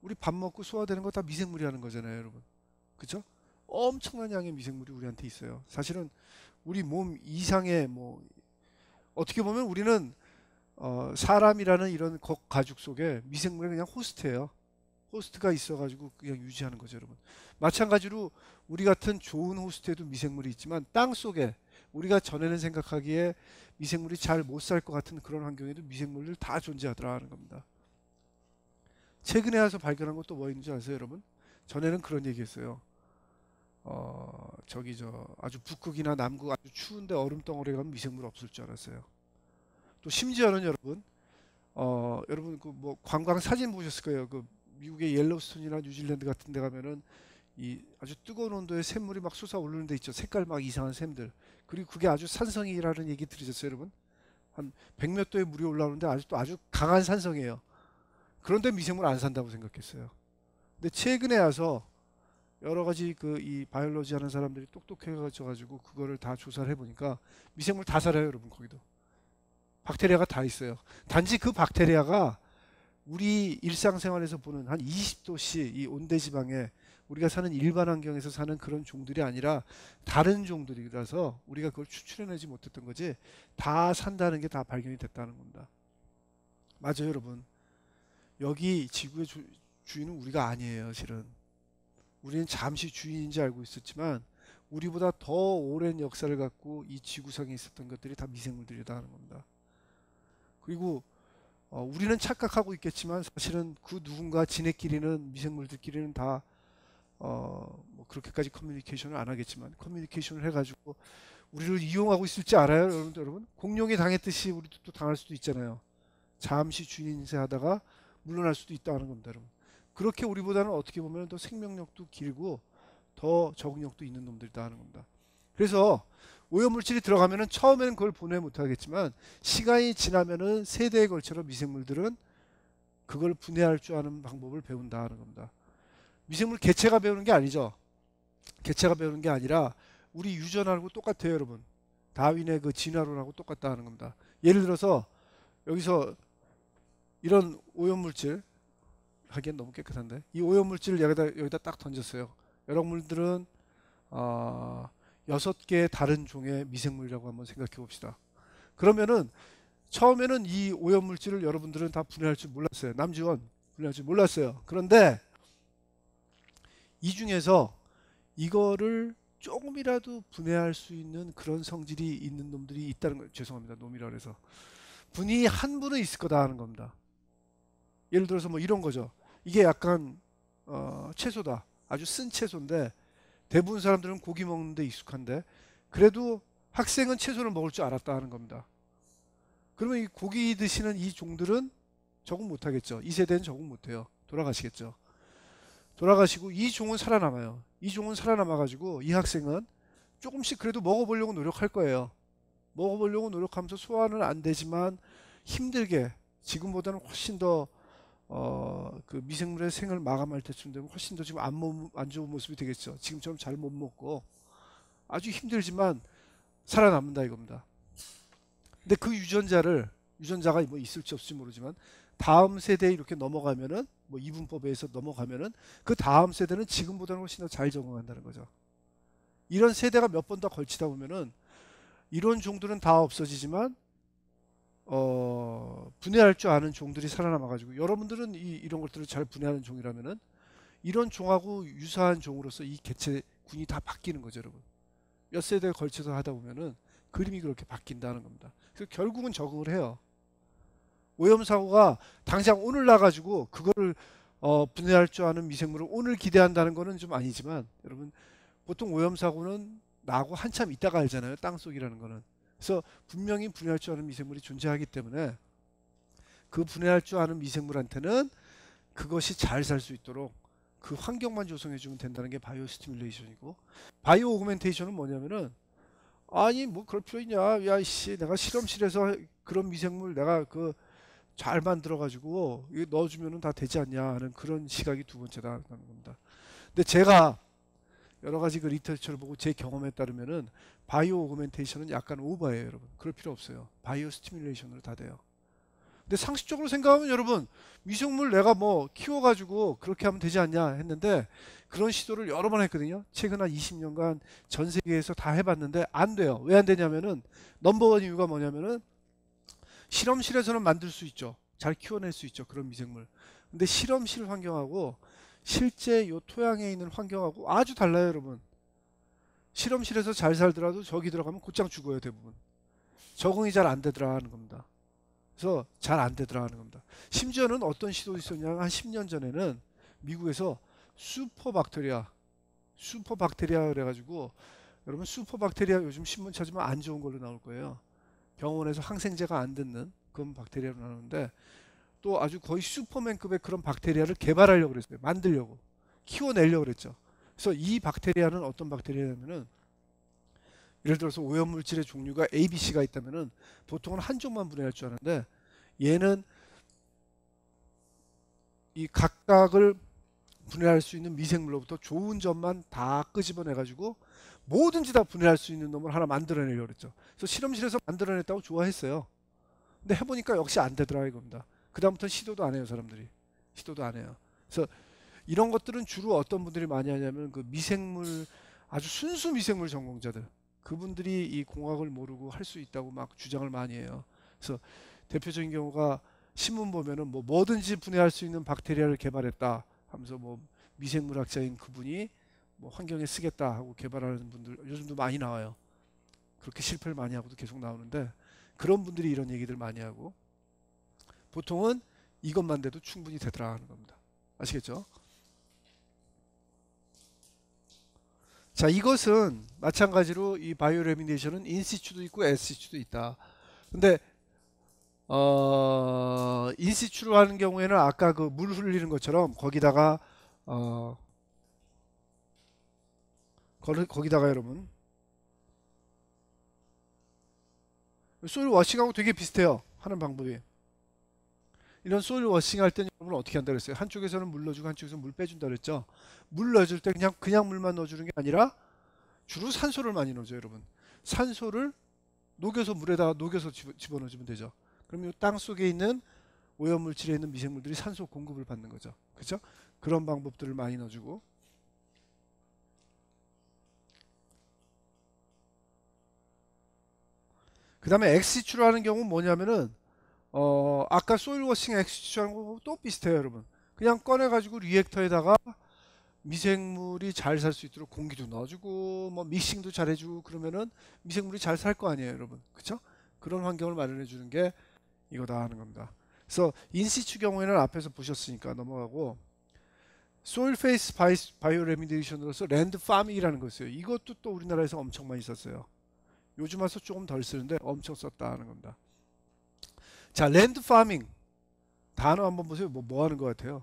우리 밥 먹고 소화되는 거 다 미생물이 하는 거잖아요, 여러분. 그쵸? 엄청난 양의 미생물이 우리한테 있어요. 사실은 우리 몸 이상의, 뭐 어떻게 보면 우리는 사람이라는 이런 가죽 속에 미생물의 그냥 호스트예요. 호스트가 있어가지고 그냥 유지하는 거죠, 여러분. 마찬가지로 우리 같은 좋은 호스트에도 미생물이 있지만 땅 속에 우리가 전에는 생각하기에 미생물이 잘 못 살 것 같은 그런 환경에도 미생물들 다 존재하더라 하는 겁니다. 최근에 와서 발견한 것도 뭐 있는지 아세요, 여러분? 전에는 그런 얘기했어요. 아주 북극이나 남극 아주 추운데 얼음 덩어리에 가면 미생물 없을 줄 알았어요. 또 심지어는 여러분, 여러분 그 뭐 관광 사진 보셨을 거예요. 그 미국의 옐로스톤이나 뉴질랜드 같은 데 가면은 이 아주 뜨거운 온도에 샘물이 막 솟아오르는 데 있죠. 색깔 막 이상한 샘들. 그리고 그게 아주 산성이라는 얘기 들으셨어요, 여러분? 한 100몇 도의 물이 올라오는데 아직도 아주 강한 산성이에요. 그런데 미생물 안 산다고 생각했어요. 근데 최근에 와서 여러 가지 그 이 바이올로지 하는 사람들이 똑똑해져가지고 그거를 다 조사를 해보니까 미생물 다 살아요, 여러분. 거기도 박테리아가 다 있어요. 단지 그 박테리아가 우리 일상생활에서 보는 한 20도씨 이 온대지방에 우리가 사는 일반 환경에서 사는 그런 종들이 아니라 다른 종들이라서 우리가 그걸 추출해내지 못했던 거지, 다 산다는 게 다 발견이 됐다는 겁니다. 맞아요, 여러분. 여기 지구의 주인은 우리가 아니에요, 실은. 우리는 잠시 주인인지 알고 있었지만 우리보다 더 오랜 역사를 갖고 이 지구상에 있었던 것들이 다 미생물들이다 하는 겁니다. 그리고 우리는 착각하고 있겠지만 사실은 그 누군가 지네끼리는, 미생물들끼리는 다 뭐 그렇게까지 커뮤니케이션을 안 하겠지만 커뮤니케이션을 해가지고 우리를 이용하고 있을지 알아요, 여러분? 공룡이 당했듯이 우리도 또 당할 수도 있잖아요. 잠시 주인세 하다가 물러날 수도 있다는 겁니다, 여러분. 그렇게 우리보다는 어떻게 보면 더 생명력도 길고 더 적응력도 있는 놈들이다 하는 겁니다. 그래서 오염물질이 들어가면은 처음에는 그걸 분해 못하겠지만 시간이 지나면은 세대에 걸쳐서 미생물들은 그걸 분해할 줄 아는 방법을 배운다 하는 겁니다. 미생물 개체가 배우는 게 아니죠. 개체가 배우는 게 아니라 우리 유전하고 똑같아요, 여러분. 다윈의 그 진화론하고 똑같다 하는 겁니다. 예를 들어서 여기서 이런 오염물질, 하기엔 너무 깨끗한데, 이 오염물질을 여기다 딱 던졌어요. 여러분들은 6개의 다른 종의 미생물이라고 한번 생각해 봅시다. 그러면은 처음에는 이 오염물질을 여러분들은 다 분해할 줄 몰랐어요. 남지원 분해할 줄 몰랐어요. 그런데 이 중에서 이거를 조금이라도 분해할 수 있는 그런 성질이 있는 놈들이 있다는 거예요. 죄송합니다, 놈이라 그래서. 분이 한 분은 있을 거다 하는 겁니다. 예를 들어서 뭐 이런 거죠. 이게 약간 채소다. 아주 쓴 채소인데 대부분 사람들은 고기 먹는데 익숙한데 그래도 학생은 채소를 먹을 줄 알았다 하는 겁니다. 그러면 이 고기 드시는 이 종들은 적응 못하겠죠. 이 세대는 적응 못해요. 돌아가시겠죠. 돌아가시고 이 종은 살아남아요. 이 종은 살아남아가지고 이 학생은 조금씩 그래도 먹어보려고 노력할 거예요. 먹어보려고 노력하면서 소화는 안 되지만 힘들게, 지금보다는 훨씬 더 그 미생물의 생을 마감할 때쯤 되면 훨씬 더 지금 안 좋은 모습이 되겠죠. 지금처럼 잘 못 먹고 아주 힘들지만 살아남는다 이겁니다. 근데 그 유전자가 뭐 있을지 없을지 모르지만 다음 세대에 이렇게 넘어가면은, 뭐 이분법에 의해서 넘어가면은 그 다음 세대는 지금보다는 훨씬 더 잘 적응한다는 거죠. 이런 세대가 몇 번 더 걸치다 보면은 이런 종들은 다 없어지지만 분해할 줄 아는 종들이 살아남아가지고, 여러분들은 이런 것들을 잘 분해하는 종이라면은 이런 종하고 유사한 종으로서 이 개체군이 다 바뀌는 거죠, 여러분. 몇 세대에 걸쳐서 하다 보면은 그림이 그렇게 바뀐다는 겁니다. 그래서 결국은 적응을 해요. 오염사고가 당장 오늘 나가지고 그거를 분해할 줄 아는 미생물을 오늘 기대한다는 거는 좀 아니지만, 여러분 보통 오염사고는 나고 한참 있다가 알잖아요, 땅속이라는 거는. 그래서 분명히 분해할 줄 아는 미생물이 존재하기 때문에 그 분해할 줄 아는 미생물한테는 그것이 잘 살 수 있도록 그 환경만 조성해 주면 된다는 게 바이오 스티뮬레이션이고, 바이오 오그멘테이션은 뭐냐면은, 아니 뭐 그럴 필요 있냐, 야씨 내가 실험실에서 그런 미생물 내가 그 잘 만들어 가지고 넣어주면은 다 되지 않냐 하는 그런 시각이 두 번째다 하는 겁니다. 근데 제가 여러 가지 그 리터처를 보고 제 경험에 따르면은 바이오 오그멘테이션은 약간 오버예요, 여러분. 그럴 필요 없어요. 바이오 스티뮬레이션으로 다 돼요. 근데 상식적으로 생각하면 여러분, 미생물 내가 뭐 키워가지고 그렇게 하면 되지 않냐 했는데 그런 시도를 여러 번 했거든요. 최근 한 20년간 전 세계에서 다 해봤는데 안 돼요. 왜 안 되냐면은, 넘버원 이유가 뭐냐면은, 실험실에서는 만들 수 있죠. 잘 키워낼 수 있죠, 그런 미생물. 근데 실험실 환경하고 실제 요 토양에 있는 환경하고 아주 달라요, 여러분. 실험실에서 잘 살더라도 저기 들어가면 곧장 죽어요, 대부분. 적응이 잘 안 되더라 하는 겁니다. 그래서 잘 안 되더라 하는 겁니다. 심지어는 어떤 시도 있었냐면, 한 10년 전에는 미국에서 슈퍼박테리아 그래가지고, 여러분 슈퍼박테리아 요즘 신문 찾으면 안 좋은 걸로 나올 거예요. 병원에서 항생제가 안 듣는 그런 박테리아로 나오는데, 또 아주 거의 슈퍼맨급의 그런 박테리아를 개발하려고 그랬어요. 만들려고, 키워내려고 그랬죠. 그래서 이 박테리아는 어떤 박테리아냐면은 예를 들어서 오염물질의 종류가 A, B, C가 있다면은 보통은 한 종만 분해할 줄 아는데 얘는 이 각각을 분해할 수 있는 미생물로부터 좋은 점만 다 끄집어내 가지고 뭐든지 다 분해할 수 있는 놈을 하나 만들어내려고 그랬죠. 그래서 실험실에서 만들어냈다고 좋아했어요. 근데 해보니까 역시 안 되더라 이겁니다. 그다음부터는 시도도 안 해요 사람들이. 시도도 안 해요. 그래서 이런 것들은 주로 어떤 분들이 많이 하냐면 그 미생물 아주 순수 미생물 전공자들 그분들이 이 공학을 모르고 할 수 있다고 막 주장을 많이 해요. 그래서 대표적인 경우가 신문 보면은 뭐 뭐든지 분해할 수 있는 박테리아를 개발했다 하면서 뭐 미생물학자인 그분이 뭐 환경에 쓰겠다 하고 개발하는 분들 요즘도 많이 나와요. 그렇게 실패를 많이 하고도 계속 나오는데 그런 분들이 이런 얘기들 많이 하고 보통은 이것만 돼도 충분히 되더라 하는 겁니다. 아시겠죠? 자, 이것은 마찬가지로 이 바이오 레미네이션은 인시추도 있고 에시추도 있다. 근데 인시추로 하는 경우에는 아까 그 물 흘리는 것처럼 거기다가 거기다가 여러분 소일 워싱하고 되게 비슷해요. 하는 방법이. 이런 소일 워싱 할 때는 여러분 어떻게 한다 그랬어요? 한쪽에서는 물 넣어주고 한쪽에서는 물 빼준다 그랬죠. 물 넣어줄 때 그냥 물만 넣어주는 게 아니라 주로 산소를 많이 넣어줘요, 여러분. 산소를 녹여서 물에다가 녹여서 집어넣어주면 되죠. 그럼 이 땅 속에 있는 오염물질에 있는 미생물들이 산소 공급을 받는 거죠. 그렇죠? 그런 방법들을 많이 넣어주고 그 다음에 엑시추로 하는 경우는 뭐냐면은 아까 소일 워싱 엑시추 하는 거하고 또 비슷해요, 여러분. 그냥 꺼내가지고 리액터에다가 미생물이 잘 살 수 있도록 공기도 넣어주고 뭐 믹싱도 잘 해주고 그러면은 미생물이 잘 살 거 아니에요, 여러분. 그쵸? 그런 환경을 마련해 주는 게 이거다 하는 겁니다. 그래서 인시추 경우에는 앞에서 보셨으니까 넘어가고 소일 페이스 바이오 레미디에이션으로서 랜드 파밍이라는 거 있어요. 이것도 또 우리나라에서 엄청 많이 썼어요. 요즘 와서 조금 덜 쓰는데 엄청 썼다 하는 겁니다. 자, 랜드 파밍 단어 한번 보세요. 뭐 하는 것 같아요?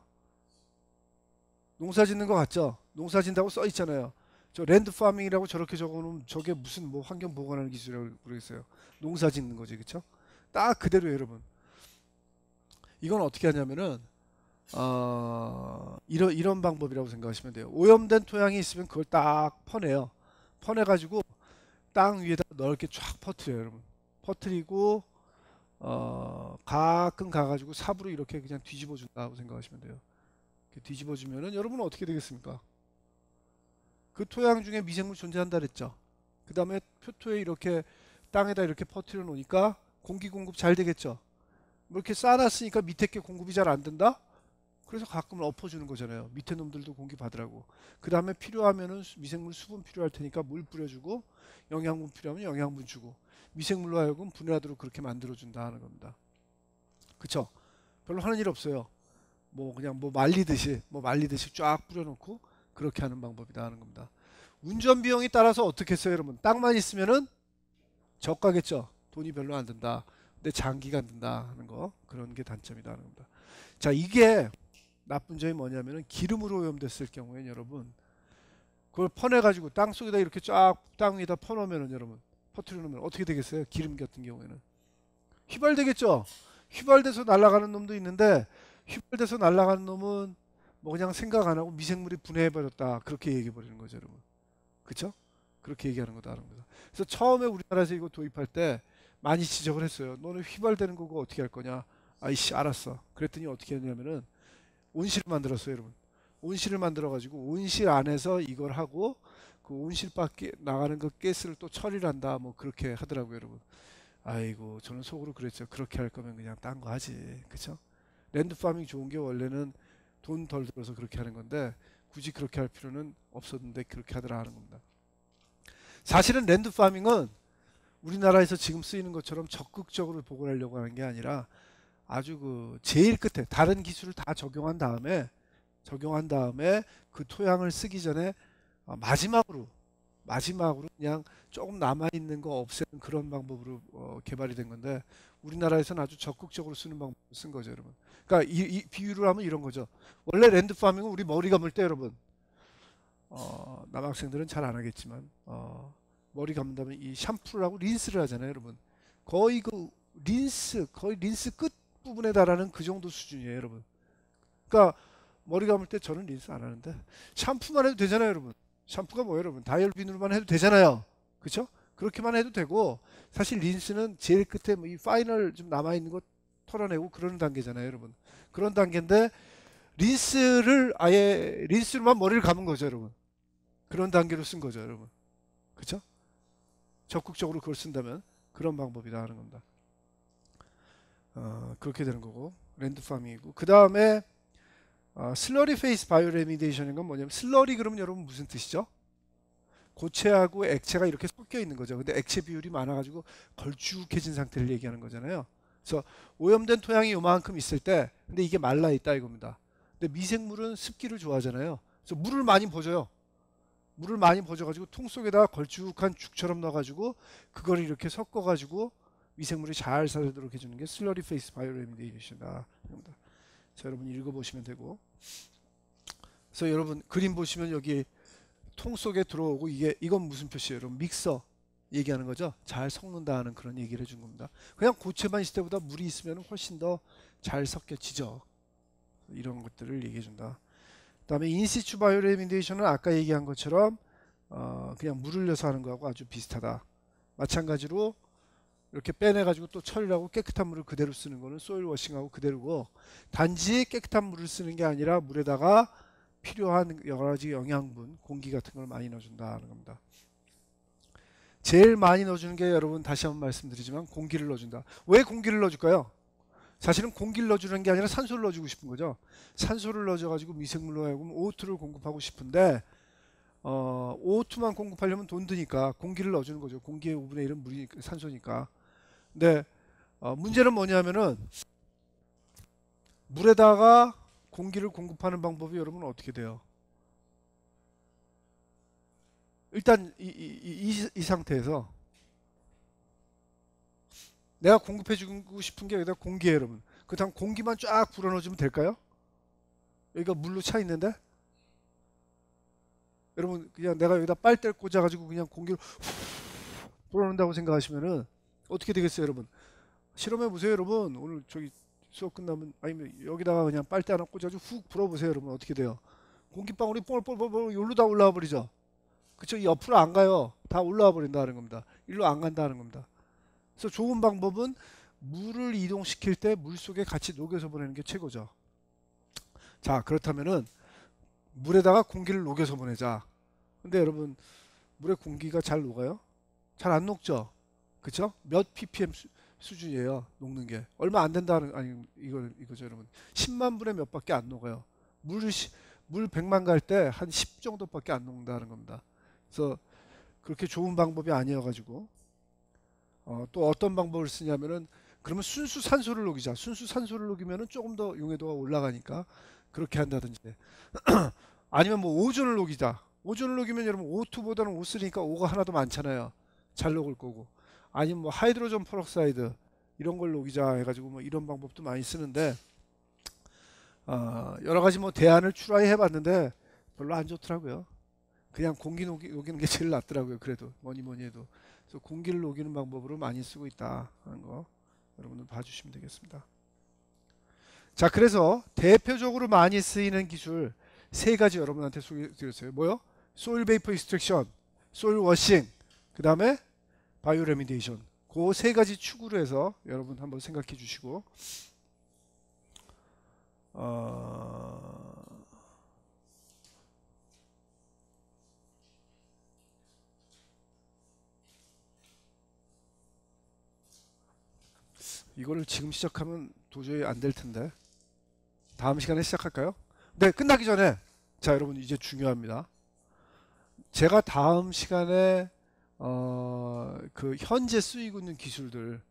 농사 짓는 것 같죠? 농사 짓는다고 써 있잖아요. 저 랜드 파밍이라고 저렇게 적어놓으면 저게 무슨 뭐 환경 보관하는 기술이라고 모르겠어요. 농사 짓는 거지, 그쵸? 딱 그대로 여러분. 이건 어떻게 하냐면은 이런 방법이라고 생각하시면 돼요. 오염된 토양이 있으면 그걸 딱 퍼내요. 퍼내가지고 땅 위에다 넓게 쫙 퍼뜨려요, 여러분. 퍼뜨리고 가끔 가가지고 삽으로 이렇게 그냥 뒤집어 준다고 생각하시면 돼요. 이렇게 뒤집어 주면은 여러분은 어떻게 되겠습니까? 그 토양 중에 미생물 존재한다 그랬죠. 그 다음에 표토에 이렇게 땅에다 이렇게 퍼뜨려 놓으니까 공기 공급 잘 되겠죠. 뭐 이렇게 쌓아놨으니까 밑에 게 공급이 잘 안 된다? 그래서 가끔은 엎어주는 거잖아요. 밑에 놈들도 공기 받으라고. 그 다음에 필요하면은 미생물 수분 필요할 테니까 물 뿌려주고 영양분 필요하면 영양분 주고 미생물로 하여금 분해하도록 그렇게 만들어준다 하는 겁니다. 그쵸? 별로 하는 일 없어요. 뭐 그냥 뭐 말리듯이 쫙 뿌려놓고 그렇게 하는 방법이다 하는 겁니다. 운전 비용이 따라서 어떻게 했어요, 여러분? 땅만 있으면은 저가겠죠. 돈이 별로 안 든다. 근데 장기간 든다 하는 거 그런 게 단점이다 하는 겁니다. 자, 이게 나쁜 점이 뭐냐면은 기름으로 오염됐을 경우에는 여러분 그걸 퍼내가지고 땅 속에다 이렇게 쫙 땅 위에다 퍼놓으면은 여러분 퍼뜨려 놓으면 어떻게 되겠어요? 기름 같은 경우에는 휘발되겠죠. 휘발돼서 날아가는 놈도 있는데 휘발돼서 날아가는 놈은 뭐 그냥 생각 안 하고 미생물이 분해해버렸다 그렇게 얘기해 버리는 거죠, 여러분. 그쵸? 그렇게 얘기하는 거다 하는 거다. 그래서 처음에 우리나라에서 이거 도입할 때 많이 지적을 했어요. 너는 휘발되는 거고 어떻게 할 거냐? 아이씨 알았어. 그랬더니 어떻게 했냐면은 온실을 만들었어요, 여러분. 온실을 만들어 가지고 온실 안에서 이걸 하고 그 온실 밖에 나가는 그 가스를 또 처리를 한다 뭐 그렇게 하더라고요, 여러분. 아이고 저는 속으로 그랬죠. 그렇게 할 거면 그냥 딴 거 하지. 그쵸? 랜드 파밍 좋은 게 원래는 돈 덜 들어서 그렇게 하는 건데 굳이 그렇게 할 필요는 없었는데 그렇게 하더라 하는 겁니다. 사실은 랜드 파밍은 우리나라에서 지금 쓰이는 것처럼 적극적으로 복원하려고 하는 게 아니라 아주 그 제일 끝에 다른 기술을 다 적용한 다음에 그 토양을 쓰기 전에 마지막으로 그냥 조금 남아 있는 거 없애는 그런 방법으로 개발이 된 건데 우리나라에서는 아주 적극적으로 쓰는 방법을 쓴 거죠, 여러분. 그러니까 이 비유를 하면 이런 거죠. 원래 랜드 파밍은 우리 머리 감을 때 여러분 남학생들은 잘 안 하겠지만 머리 감는다면 이 샴푸를 하고 린스를 하잖아요, 여러분. 거의 그 거의 린스 끝 부분에 달하는 그 정도 수준이에요, 여러분. 그러니까 머리 감을 때 저는 린스 안 하는데 샴푸만 해도 되잖아요, 여러분. 샴푸가 뭐예요, 여러분? 다이얼빈으로만 해도 되잖아요. 그쵸? 그렇게만 해도 되고, 사실 린스는 제일 끝에 뭐 이 파이널 좀 남아있는 거 털어내고 그러는 단계잖아요, 여러분. 그런 단계인데 린스를 아예 린스로만 머리를 감은 거죠, 여러분. 그런 단계로 쓴 거죠, 여러분. 그쵸? 적극적으로 그걸 쓴다면 그런 방법이다 하는 겁니다. 그렇게 되는 거고, 랜드팜이고, 그 다음에 슬러리 페이스 바이오 레미데이션인 건 뭐냐면, 슬러리 그러면 여러분 무슨 뜻이죠? 고체하고 액체가 이렇게 섞여 있는 거죠. 근데 액체 비율이 많아가지고 걸쭉해진 상태를 얘기하는 거잖아요. 그래서 오염된 토양이 요만큼 있을 때, 근데 이게 말라 있다 이겁니다. 근데 미생물은 습기를 좋아하잖아요. 그래서 물을 많이 버져요. 물을 많이 버져가지고 통 속에다가 걸쭉한 죽처럼 넣어가지고 그걸 이렇게 섞어가지고 미생물이 잘 살도록 해주는 게 슬러리 페이스 바이오 레미데이션이다. 자, 여러분 읽어보시면 되고. 그래서 여러분 그림 보시면 여기 통 속에 들어오고, 이건 무슨 표시예요? 여러분 믹서 얘기하는 거죠. 잘 섞는다는 그런 얘기를 해준 겁니다. 그냥 고체만 있을 때보다 물이 있으면 훨씬 더 잘 섞여지죠. 이런 것들을 얘기해 준다. 그 다음에 인시추 바이오 레미데이션은 아까 얘기한 것처럼 그냥 물을 넣어서 하는 거하고 아주 비슷하다. 마찬가지로 이렇게 빼내가지고 또 처리하고 깨끗한 물을 그대로 쓰는 거는 소일 워싱하고 그대로고, 단지 깨끗한 물을 쓰는 게 아니라 물에다가 필요한 여러 가지 영양분, 공기 같은 걸 많이 넣어준다는 겁니다. 제일 많이 넣어주는 게 여러분 다시 한번 말씀드리지만 공기를 넣어준다. 왜 공기를 넣어줄까요? 사실은 공기를 넣어주는 게 아니라 산소를 넣어주고 싶은 거죠. 산소를 넣어줘가지고 미생물로 하여금 O2를 공급하고 싶은데 O2만 공급하려면 돈 드니까 공기를 넣어주는 거죠. 공기의 5분의 1은 물이니까, 산소니까. 근데 문제는 뭐냐면은 물에다가 공기를 공급하는 방법이 여러분 어떻게 돼요? 일단 이 상태에서 내가 공급해주고 싶은 게 여기다 공기예요, 여러분. 그 다음 공기만 쫙 불어넣어주면 될까요? 여기가 물로 차 있는데, 여러분 그냥 내가 여기다 빨대를 꽂아가지고 그냥 공기를 후 불어넣는다고 생각하시면은 어떻게 되겠어요, 여러분? 실험해 보세요, 여러분. 오늘 저기 수업 끝나면, 아니면 여기다가 그냥 빨대 하나 꽂아가지고 훅 불어보세요, 여러분. 어떻게 돼요? 공기방울이 뻘뻘뻘뻘 여기로 다 올라와 버리죠. 그쵸? 옆으로 안 가요. 다 올라와 버린다는 겁니다. 일로 안 간다는 겁니다. 그래서 좋은 방법은 물을 이동시킬 때 물속에 같이 녹여서 보내는 게 최고죠. 자, 그렇다면은 물에다가 공기를 녹여서 보내자. 근데 여러분, 물에 공기가 잘 녹아요? 잘 안 녹죠? 그쵸? 몇 ppm 수준이에요, 녹는 게. 얼마 안 된다는, 아니, 이거죠, 여러분. 10만 분의 몇 밖에 안 녹아요. 물 100만 갈 때 한 10 정도밖에 안 녹는다는 겁니다. 그래서 그렇게 좋은 방법이 아니어가지고, 또 어떤 방법을 쓰냐면은, 그러면 순수 산소를 녹이자. 순수 산소를 녹이면은 조금 더 용해도가 올라가니까 그렇게 한다든지. 아니면 뭐 오존을 녹이자. 오존을 녹이면 여러분 O2보다는 O3니까 O가 하나도 많잖아요. 잘 녹을 거고. 아니면 뭐 하이드로전 페록사이드 이런 걸 녹이자 해가지고 뭐 이런 방법도 많이 쓰는데, 여러 가지 뭐 대안을 추라해 봤는데 별로 안 좋더라고요. 그냥 공기 녹이는 게 제일 낫더라고요. 그래도 뭐니 해도. 그래서 공기를 녹이는 방법으로 많이 쓰고 있다 하는 거 여러분들 봐주시면 되겠습니다. 자, 그래서 대표적으로 많이 쓰이는 기술 세 가지 여러분한테 소개해드렸어요. 뭐요? 소일 베이퍼 익스트랙션, 소일 워싱, 그 다음에 바이오 레미데이션. 그 세 가지 축으로 해서 여러분 한번 생각해 주시고, 이거를 지금 시작하면 도저히 안 될 텐데 다음 시간에 시작할까요? 네, 끝나기 전에, 자, 여러분 이제 중요합니다. 제가 다음 시간에 그 현재 쓰이고 있는 기술들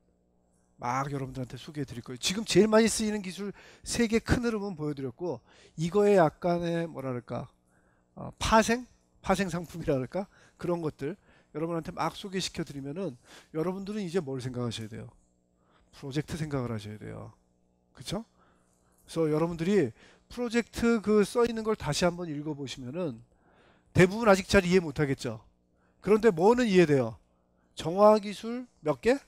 막 여러분들한테 소개해 드릴 거예요. 지금 제일 많이 쓰이는 기술 세 개 큰 흐름은 보여드렸고, 이거에 약간의 뭐랄까 파생 상품이라 할까, 그런 것들 여러분한테 막 소개시켜 드리면은 여러분들은 이제 뭘 생각하셔야 돼요? 프로젝트 생각을 하셔야 돼요. 그쵸? 그래서 여러분들이 프로젝트 그 써 있는 걸 다시 한번 읽어 보시면은 대부분 아직 잘 이해 못 하겠죠. 그런데 뭐는 이해돼요? 정화기술 몇 개?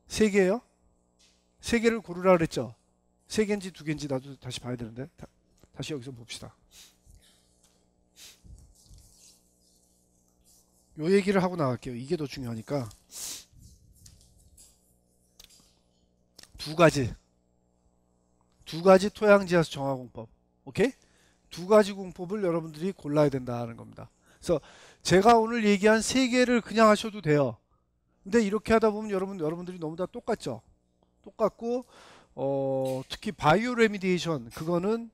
3개예요? 3개를 고르라 그랬죠? 3개인지 2개인지 나도 다시 봐야 되는데 다시 여기서 봅시다. 요 얘기를 하고 나갈게요. 이게 더 중요하니까. 두 가지 토양지하수 정화공법. 오케이? 2가지 공법을 여러분들이 골라야 된다는 겁니다. 그래서 제가 오늘 얘기한 3개를 그냥 하셔도 돼요. 근데 이렇게 하다 보면 여러분들이 너무 다 똑같죠? 똑같고 특히 바이오 레미디에이션, 그거는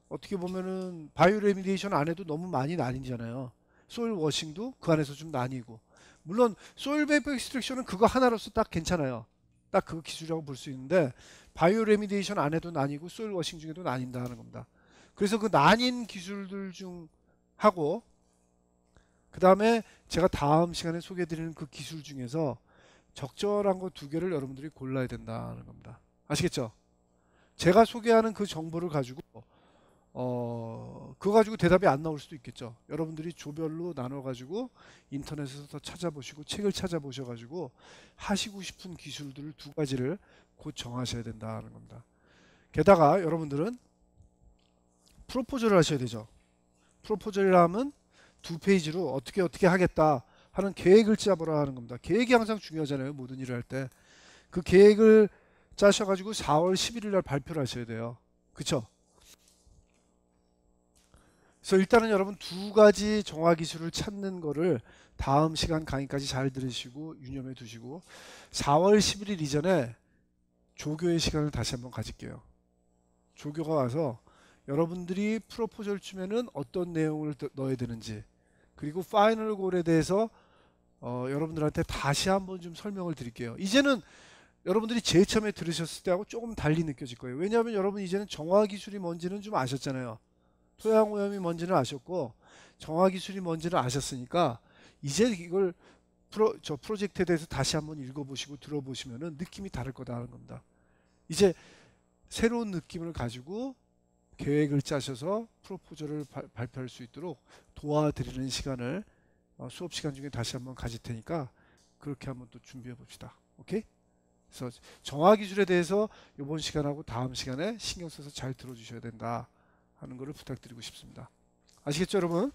어떻게 보면은 바이오 레미디에이션 안에도 너무 많이 나뉘잖아요. 소일 워싱도 그 안에서 좀 나뉘고, 물론 소일 베이퍼 익스트랙션은 그거 하나로서 딱 괜찮아요. 딱 그 기술이라고 볼 수 있는데 바이오 레미디에이션 안에도 나뉘고 소일 워싱 중에도 나뉜다 하는 겁니다. 그래서 그 나뉜 기술들 중 하고, 그 다음에 제가 다음 시간에 소개해드리는 그 기술 중에서 적절한 거 2개를 여러분들이 골라야 된다는 겁니다. 아시겠죠? 제가 소개하는 그 정보를 가지고 그거 가지고 대답이 안 나올 수도 있겠죠. 여러분들이 조별로 나눠 가지고 인터넷에서 찾아보시고 책을 찾아보셔 가지고 하시고 싶은 기술들을 2가지를 곧 정하셔야 된다는 겁니다. 게다가 여러분들은 프로포즈를 하셔야 되죠. 프로포즈를 하면 2페이지로 어떻게 하겠다 하는 계획을 짜보라 하는 겁니다. 계획이 항상 중요하잖아요. 모든 일을 할 때. 그 계획을 짜셔가지고 4월 11일 날 발표를 하셔야 돼요. 그쵸? 그래서 일단은 여러분 2가지 정화 기술을 찾는 거를 다음 시간 강의까지 잘 들으시고 유념해 두시고 4월 11일 이전에 조교의 시간을 다시 한번 가질게요. 조교가 와서 여러분들이 프로포절 주면은 어떤 내용을 넣어야 되는지, 그리고 파이널 골에 대해서 여러분들한테 다시 한번 좀 설명을 드릴게요. 이제는 여러분들이 제일 처음에 들으셨을 때하고 조금 달리 느껴질 거예요. 왜냐하면 여러분 이제는 정화 기술이 뭔지는 좀 아셨잖아요. 토양 오염이 뭔지는 아셨고 정화 기술이 뭔지는 아셨으니까 이제 이걸 프로젝트에 대해서 다시 한번 읽어보시고 들어보시면은 느낌이 다를 거다라는 겁니다. 이제 새로운 느낌을 가지고 계획을 짜셔서 프로포저를 발표할 수 있도록 도와드리는 시간을 수업 시간 중에 다시 한번 가질 테니까 그렇게 한번 또 준비해 봅시다. 오케이? 그래서 정화 기술에 대해서 이번 시간하고 다음 시간에 신경 써서 잘 들어주셔야 된다 하는 것을 부탁드리고 싶습니다. 아시겠죠, 여러분?